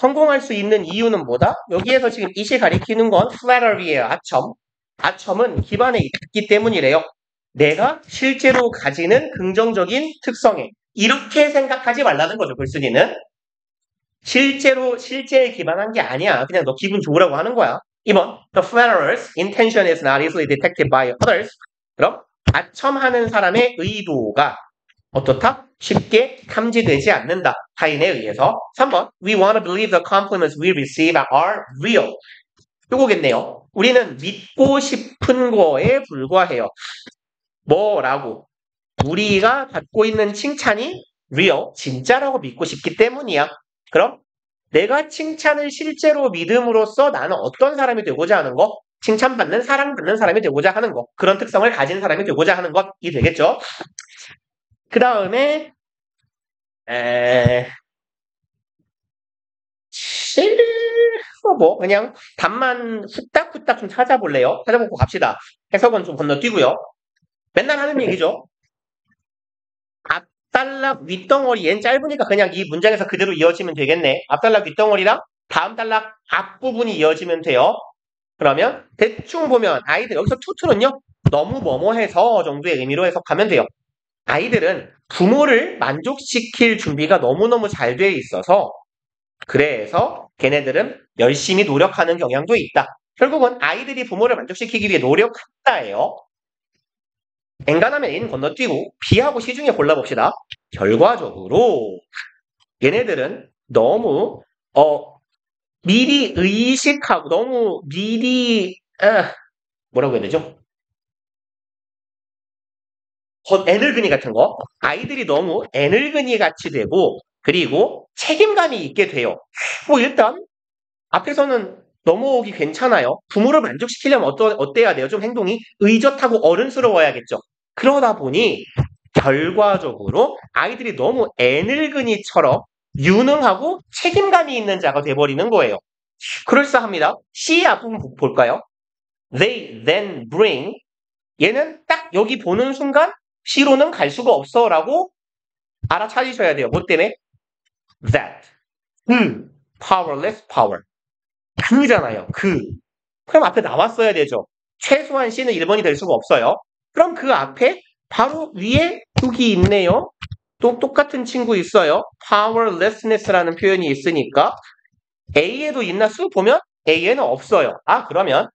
성공할 수 있는 이유는 뭐다? 여기에서 지금 이시 가리키는 건 flattery예요. 아첨. 아첨은 기반에 있기 때문이래요. 내가 실제로 가지는 긍정적인 특성에 이렇게 생각하지 말라는 거죠. 글쓴이는 실제에 기반한 게 아니야. 그냥 너 기분 좋으라고 하는 거야. 2번 The flatterer's intention is not easily detected by others. 그럼 아첨하는 사람의 의도가 어떻다? 쉽게 탐지되지 않는다. 타인에 의해서. 3번 We want to believe the compliments we receive are real. 요거겠네요. 우리는 믿고 싶은 거에 불과해요. 뭐라고? 우리가 받고 있는 칭찬이 real, 진짜라고 믿고 싶기 때문이야. 그럼 내가 칭찬을 실제로 믿음으로써 나는 어떤 사람이 되고자 하는 거? 칭찬받는, 사랑받는 사람이 되고자 하는 거. 그런 특성을 가진 사람이 되고자 하는 것이 되겠죠. 그 다음에 그냥 답만 후딱후딱 좀 찾아볼래요? 찾아보고 갑시다. 해석은 좀 건너뛰고요. 맨날 하는 얘기죠. 앞단락 윗덩어리, 얘는 짧으니까 그냥 이 문장에서 그대로 이어지면 되겠네. 앞단락 윗덩어리랑 다음 단락 앞부분이 이어지면 돼요. 그러면 대충 보면 아이들, 여기서 투투는요. 너무 뭐뭐해서 정도의 의미로 해석하면 돼요. 아이들은 부모를 만족시킬 준비가 너무너무 잘 돼 있어서 그래서 걔네들은 열심히 노력하는 경향도 있다. 결국은 아이들이 부모를 만족시키기 위해 노력한다예요. 엔간하면 A는 건너뛰고 B하고 C 중에 골라봅시다. 결과적으로 얘네들은 너무 미리 의식하고 너무 미리 뭐라고 해야 되죠? 애늙은이 같은 거. 아이들이 너무 애늙은이 같이 되고 그리고 책임감이 있게 돼요. 일단 앞에서는 넘어오기 괜찮아요. 부모를 만족시키려면 어때야 돼요? 좀 행동이 의젓하고 어른스러워야겠죠. 그러다 보니 결과적으로 아이들이 너무 애늙은이처럼 유능하고 책임감이 있는 자가 돼버리는 거예요. 그럴싸합니다. C 앞부분 볼까요? They then bring 얘는 딱 여기 보는 순간 C로는 갈 수가 없어 라고 알아차리셔야 돼요. 뭐 때문에? That. powerless power. 그잖아요. 그럼 앞에 나왔어야 되죠. 최소한 C는 1번이 될 수가 없어요. 그럼 그 앞에 바로 위에 여기 있네요. 또 똑같은 친구 있어요. powerlessness라는 표현이 있으니까 A에도 있나 수 보면 A에는 없어요. 그러면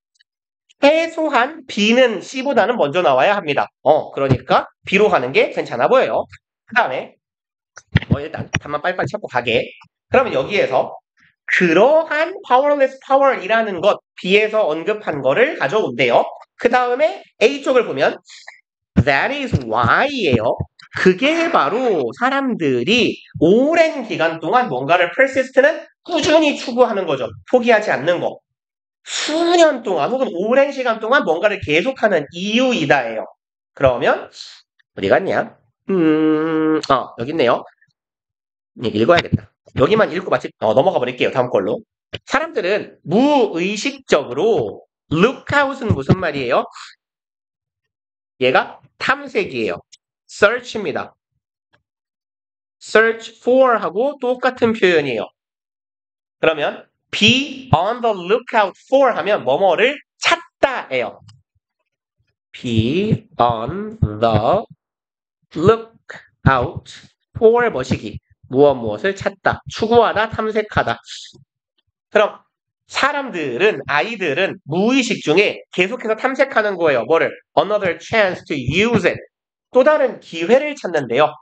최소한 B는 C보다는 먼저 나와야 합니다. 그러니까 B로 가는 게 괜찮아 보여요. 그 다음에 일단 답만 빨리빨리 찾고 가게. 그러면 여기에서 그러한 powerless power이라는 것 B에서 언급한 거를 가져온대요. 그 다음에 A 쪽을 보면 that is why예요. 그게 바로 사람들이 오랜 기간 동안 뭔가를 persist는 꾸준히 추구하는 거죠. 포기하지 않는 거. 수년 동안 혹은 오랜 시간 동안 뭔가를 계속하는 이유이다예요. 그러면 어디 갔냐? 여기 있네요. 읽어야겠다. 여기만 읽고 넘어가 버릴게요. 다음 걸로. 사람들은 무의식적으로 lookout은 무슨 말이에요? 얘가 탐색이에요. search입니다. search for 하고 똑같은 표현이에요. 그러면 be on the lookout for 하면 뭐뭐를 찾다예요. be on the lookout for 뭐시기 무엇을 찾다, 추구하다, 탐색하다. 그럼 사람들은, 아이들은 무의식 중에 계속해서 탐색하는 거예요. 뭐를? Another chance to use it. 또 다른 기회를 찾는데요.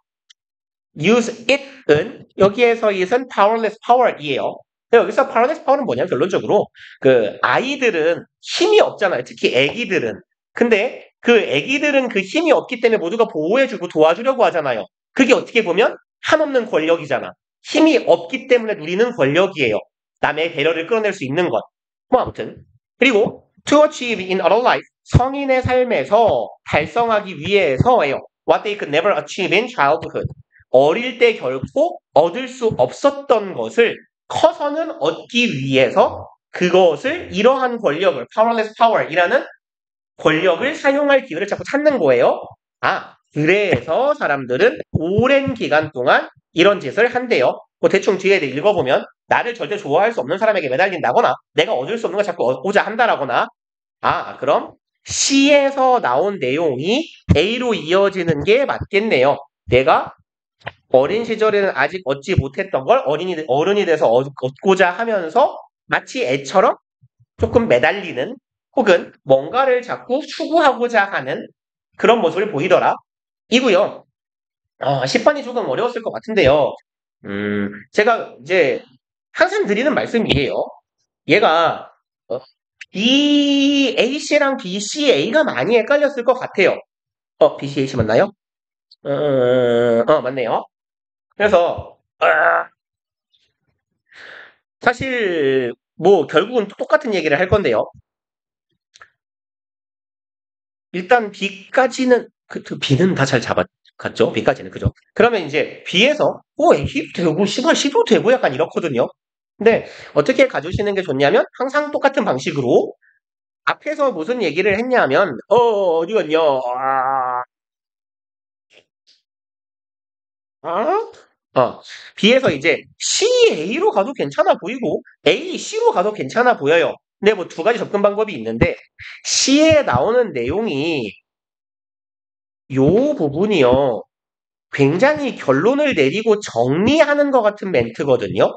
use it은 여기에서 it은 powerless power이에요. 여기서 powerless power는 뭐냐면 결론적으로 아이들은 힘이 없잖아요. 특히 애기들은. 근데 애기들은 그 힘이 없기 때문에 모두가 보호해주고 도와주려고 하잖아요. 그게 어떻게 보면 한없는 권력이잖아. 힘이 없기 때문에 누리는 권력이에요. 남의 배려를 끌어낼 수 있는 것. 아무튼. 그리고 to achieve in adult life. 성인의 삶에서 달성하기 위해서예요. What they could never achieve in childhood. 어릴 때 결코 얻을 수 없었던 것을 커서는 얻기 위해서 그것을 이러한 권력을 powerless power이라는 권력을 사용할 기회를 자꾸 찾는 거예요. 그래서 사람들은 오랜 기간 동안 이런 짓을 한대요. 뭐 대충 뒤에 읽어보면 나를 절대 좋아할 수 없는 사람에게 매달린다거나 내가 얻을 수 없는 걸 자꾸 얻고자 한다라거나 그럼 C에서 나온 내용이 A로 이어지는 게 맞겠네요. 내가 어린 시절에는 아직 얻지 못했던 걸 어른이 돼서 얻고자 하면서 마치 애처럼 조금 매달리는 혹은 뭔가를 자꾸 추구하고자 하는 그런 모습을 보이더라. 이고요. 10번이 조금 어려웠을 것 같은데요. 제가 이제 항상 드리는 말씀이에요. 얘가 BAC랑 BCA가 많이 헷갈렸을 것 같아요. BCAC 맞나요? 맞네요. 그래서 사실 뭐 결국은 똑같은 얘기를 할 건데요. 일단 B까지는 B는 다 잘 잡았죠. B까지는 그죠. 그러면 이제 B에서 A도 되고 C도 되고 약간 이렇거든요. 근데 어떻게 가주시는 게 좋냐면 항상 똑같은 방식으로 앞에서 무슨 얘기를 했냐면 어디 갔냐 B에서 이제 CA로 가도 괜찮아 보이고 AC로 가도 괜찮아 보여요. 근데 뭐 두 가지 접근 방법이 있는데 C에 나오는 내용이 요 부분이요. 굉장히 결론을 내리고 정리하는 것 같은 멘트거든요.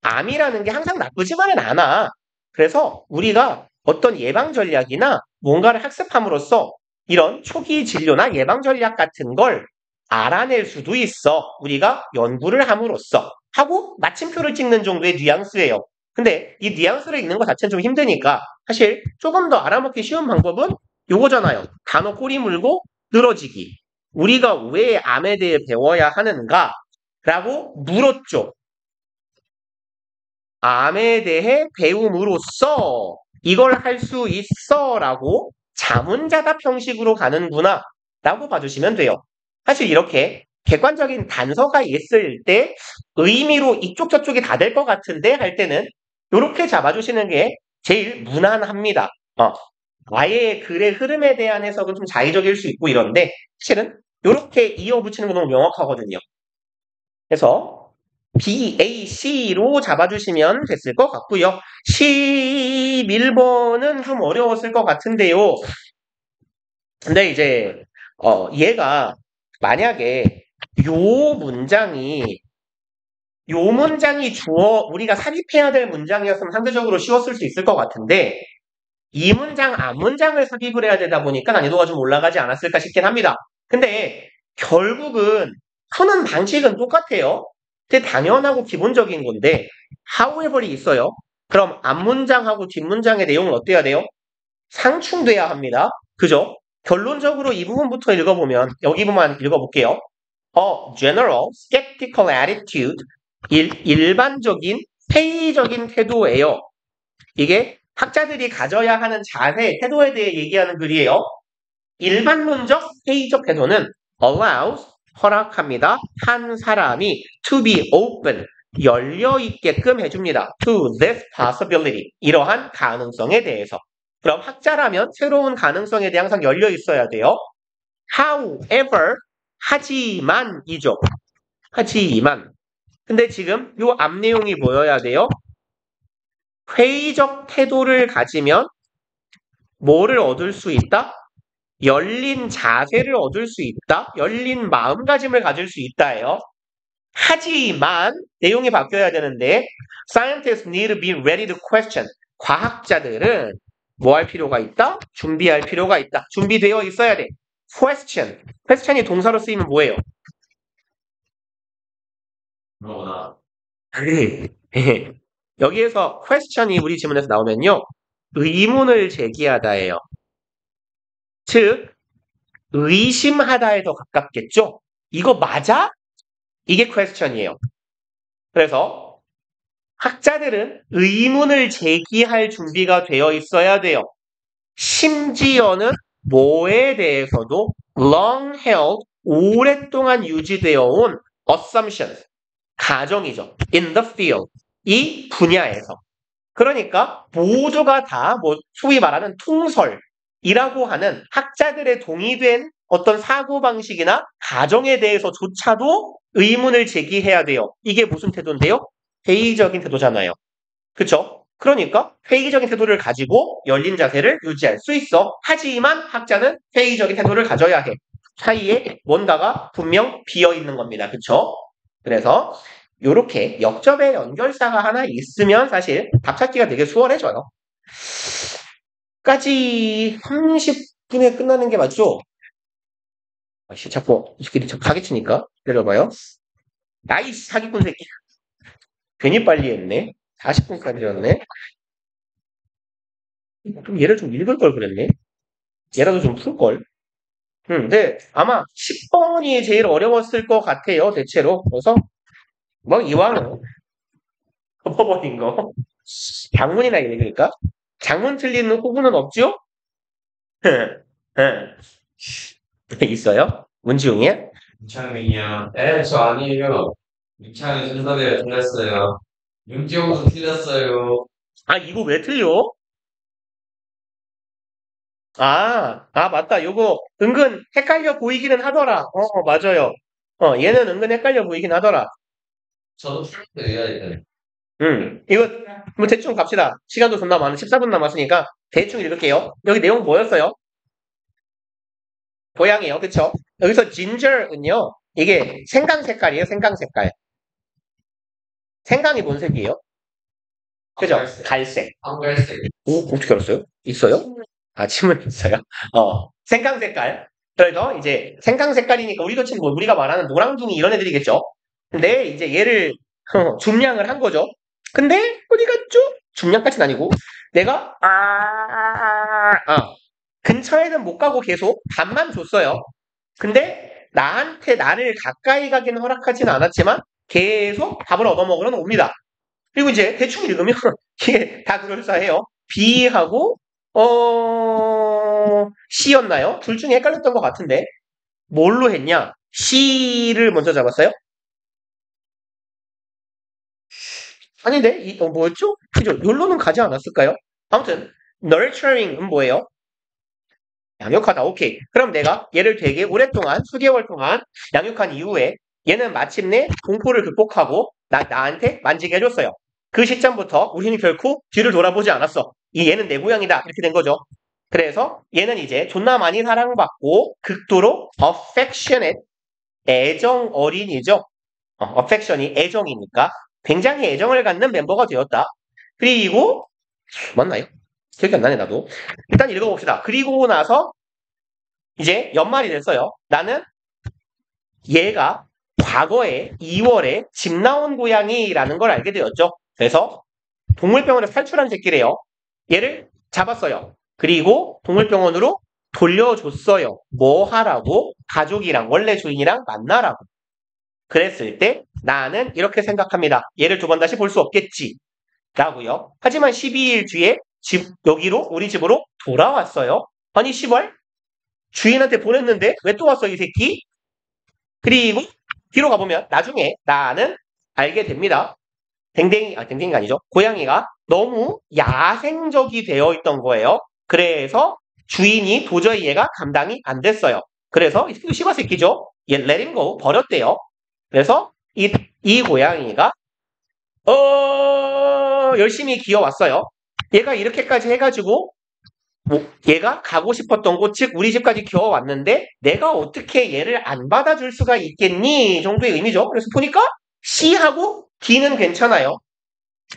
암이라는 게 항상 나쁘지만은 않아. 그래서 우리가 어떤 예방 전략이나 뭔가를 학습함으로써 이런 초기 진료나 예방 전략 같은 걸 알아낼 수도 있어. 우리가 연구를 함으로써 하고 마침표를 찍는 정도의 뉘앙스예요. 근데 이 뉘앙스를 읽는 것 자체는 좀 힘드니까 사실 조금 더 알아먹기 쉬운 방법은 요거잖아요. 단어 꼬리 물고 늘어지기. 우리가 왜 암에 대해 배워야 하는가? 라고 물었죠. 암에 대해 배움으로써 이걸 할 수 있어 라고 자문자답 형식으로 가는구나 라고 봐주시면 돼요. 사실 이렇게 객관적인 단서가 있을 때 의미로 이쪽 저쪽이 다 될 것 같은데 할 때는 이렇게 잡아주시는 게 제일 무난합니다. 아예 글의 흐름에 대한 해석은 좀 자의적일 수 있고 이런데 사실은 이렇게 이어붙이는 건 너무 명확하거든요. 그래서 BAC로 잡아주시면 됐을 것 같고요. 11번은 좀 어려웠을 것 같은데요. 근데 이제 얘가 만약에 요 문장이 우리가 삽입해야 될 문장이었으면 상대적으로 쉬웠을 수 있을 것 같은데 이 문장, 앞 문장을 삽입을 해야 되다 보니까 난이도가 좀 올라가지 않았을까 싶긴 합니다. 근데 결국은 푸는 방식은 똑같아요. 되게 당연하고 기본적인 건데 however이 있어요. 그럼 앞 문장하고 뒷 문장의 내용은 어때야 돼요? 상충돼야 합니다. 그죠? 결론적으로 이 부분부터 읽어보면 여기 부분만 읽어볼게요. general skeptical attitude 일반적인 회의적인 태도예요. 이게 학자들이 가져야 하는 자세, 태도에 대해 얘기하는 글이에요. 일반론적 회의적 태도는 allows 허락합니다. 한 사람이 to be open 열려 있게끔 해줍니다. to this possibility 이러한 가능성에 대해서. 그럼 학자라면 새로운 가능성에 대해 항상 열려 있어야 돼요. however 하지만이죠. 하지만. 근데 지금 요 앞 내용이 뭐여야 돼요? 회의적 태도를 가지면 뭐를 얻을 수 있다? 열린 자세를 얻을 수 있다? 열린 마음가짐을 가질 수 있다예요. 하지만 내용이 바뀌어야 되는데 Scientists need to be ready to question. 과학자들은 뭐 할 필요가 있다? 준비할 필요가 있다. 준비되어 있어야 돼. Question. question이 동사로 쓰이면 뭐예요? 뭐구나. 여기에서 question이 우리 지문에서 나오면요. 의문을 제기하다예요. 즉 의심하다에 더 가깝겠죠? 이거 맞아? 이게 question이에요. 그래서 학자들은 의문을 제기할 준비가 되어 있어야 돼요. 심지어는 뭐에 대해서도 long held, 오랫동안 유지되어 온 assumptions, 가정이죠. in the field, 이 분야에서. 그러니까 모두가 다 소위 말하는 통설이라고 하는 학자들의 동의된 어떤 사고방식이나 가정에 대해서조차도 의문을 제기해야 돼요. 이게 무슨 태도인데요? 회의적인 태도잖아요. 그쵸? 그러니까 회의적인 태도를 가지고 열린 자세를 유지할 수 있어. 하지만 학자는 회의적인 태도를 가져야 해. 사이에 뭔가가 분명 비어있는 겁니다. 그쵸? 그래서 요렇게 역접의 연결사가 하나 있으면 사실 답 찾기가 되게 수월해져요. 까지 30분에 끝나는 게 맞죠? 아씨, 자꾸 이 새끼들이 자꾸 사기치니까 기다려봐요. 나이 사기꾼 새끼. 괜히 빨리 했네. 40분까지 였네. 좀 얘를 좀 읽을 걸 그랬네. 얘라도 좀 풀 걸. 근데 아마 10번이 제일 어려웠을 것 같아요. 대체로. 그래서 뭐 이왕은 덮어버린 거. 장문이나 읽을까? 장문 틀리는 호구는 없죠? 있어요? 문지웅이야? 이창민이요. 에, 저 아니에요. 이창민 순서대로 틀렸어요. 윤지용도 틀렸어요. 아, 이거 왜 틀려? 맞다. 요거 은근 헷갈려 보이기는 하더라. 맞아요. 얘는 은근 헷갈려 보이긴 하더라. 저도 틀렸어요, 이제. 이거 뭐 대충 갑시다. 시간도 존나 많은 14분 남았으니까 대충 읽을게요. 여기 내용 뭐였어요? 고양이요, 그쵸? 여기서 ginger은요, 이게 생강 색깔이에요, 생강 색깔. 생강이 뭔 색이에요? 그죠? 갈색. 갈색. 황갈색. 오, 어떻게 알았어요? 있어요? 아, 침을 있어요? 생강 색깔. 그래서 이제 생강 색깔이니까 우리도 지금 뭐 우리가 말하는 노랑둥이 이런 애들이겠죠? 근데 이제 얘를 중량을 한 거죠. 근데 어디 갔죠? 중량까지는 아니고 내가 근처에는 못 가고 계속 밥만 줬어요. 근데 나한테 나를 가까이 가기는 허락하지는 않았지만 계속 밥을 얻어먹으러 옵니다. 그리고 이제 대충 읽으면 이게 다 그럴싸해요. B하고 C였나요? 둘 중에 헷갈렸던 것 같은데 뭘로 했냐? C를 먼저 잡았어요? 아닌데 뭐였죠? 그죠? 욜로는 가지 않았을까요? 아무튼 nurturing은 뭐예요? 양육하다. 오케이. 그럼 내가 얘를 되게 오랫동안 수개월 동안 양육한 이후에 얘는 마침내 공포를 극복하고 나한테 만지게 해줬어요. 그 시점부터 우리는 결코 뒤를 돌아보지 않았어. 얘는 내 고양이다. 이렇게 된 거죠. 그래서 얘는 이제 존나 많이 사랑받고 극도로 affectionate, 애정 어린이죠. affection이 애정이니까 굉장히 애정을 갖는 멤버가 되었다. 그리고 맞나요? 기억이 안 나네 나도. 일단 읽어봅시다. 그리고 나서 이제 연말이 됐어요. 나는 얘가 과거에 2월에 집 나온 고양이라는 걸 알게 되었죠. 그래서 동물병원에서 탈출한 새끼래요. 얘를 잡았어요. 그리고 동물병원으로 돌려줬어요. 뭐 하라고? 가족이랑 원래 주인이랑 만나라고. 그랬을 때 나는 이렇게 생각합니다. 얘를 두 번 다시 볼 수 없겠지. 라고요. 하지만 12일 뒤에 여기로 우리 집으로 돌아왔어요. 아니 10월? 주인한테 보냈는데 왜 또 왔어 이 새끼? 그리고 뒤로 가보면 나중에 나는 알게 됩니다. 댕댕이가 아니죠. 고양이가 너무 야생적이 되어 있던 거예요. 그래서 주인이 도저히 얘가 감당이 안 됐어요. 그래서 이 새끼도 씨바 새끼죠. 얘 let him go 버렸대요. 그래서 이 고양이가 열심히 기어왔어요. 얘가 이렇게까지 해가지고 얘가 가고 싶었던 곳, 즉 우리 집까지 기어왔는데 내가 어떻게 얘를 안 받아줄 수가 있겠니? 정도의 의미죠. 그래서 보니까 C하고 D는 괜찮아요.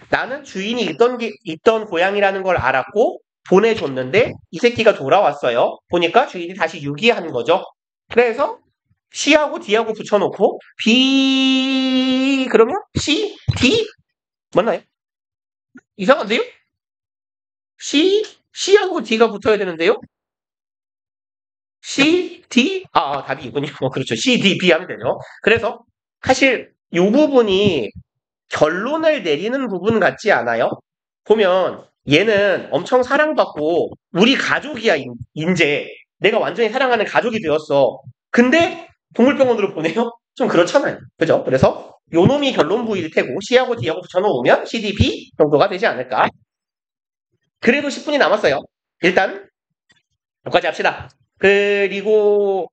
나는 주인이 있던 고양이라는 걸 알았고 보내줬는데 이 새끼가 돌아왔어요. 보니까 주인이 다시 유기한 거죠. 그래서 C하고 D하고 붙여놓고 B 그러면 C, D 맞나요? 이상한데요? C하고 D가 붙어야 되는데요? C, D? 답이 이군요. 그렇죠. C, D, B 하면 되죠. 그래서 사실 이 부분이 결론을 내리는 부분 같지 않아요? 보면 얘는 엄청 사랑받고 우리 가족이야, 이제. 내가 완전히 사랑하는 가족이 되었어. 근데 동물병원으로 보내요? 좀 그렇잖아요. 그죠? 그래서 요 놈이 결론 부위일 테고 C하고 D하고 붙여놓으면 C, D, B 정도가 되지 않을까? 그래도 10분이 남았어요. 일단 여기까지 합시다. 그리고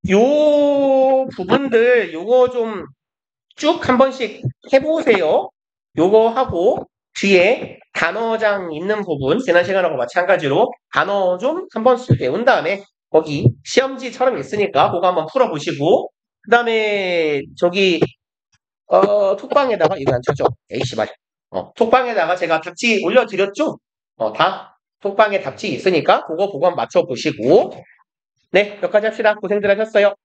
요 부분들 요거 좀 쭉 한 번씩 해보세요. 요거 하고 뒤에 단어장 있는 부분 지난 시간하고 마찬가지로 단어 좀 한 번씩 외운 다음에 거기 시험지처럼 있으니까 그거 한번 풀어보시고 그 다음에 저기 톡방에다가 이거 안 쳐져. 에이씨 말. 톡방에다가 제가 답지 올려드렸죠? 다 톡방에 답지 있으니까 그거 보고 한번 맞춰보시고 네, 여기까지 합시다. 고생들 하셨어요.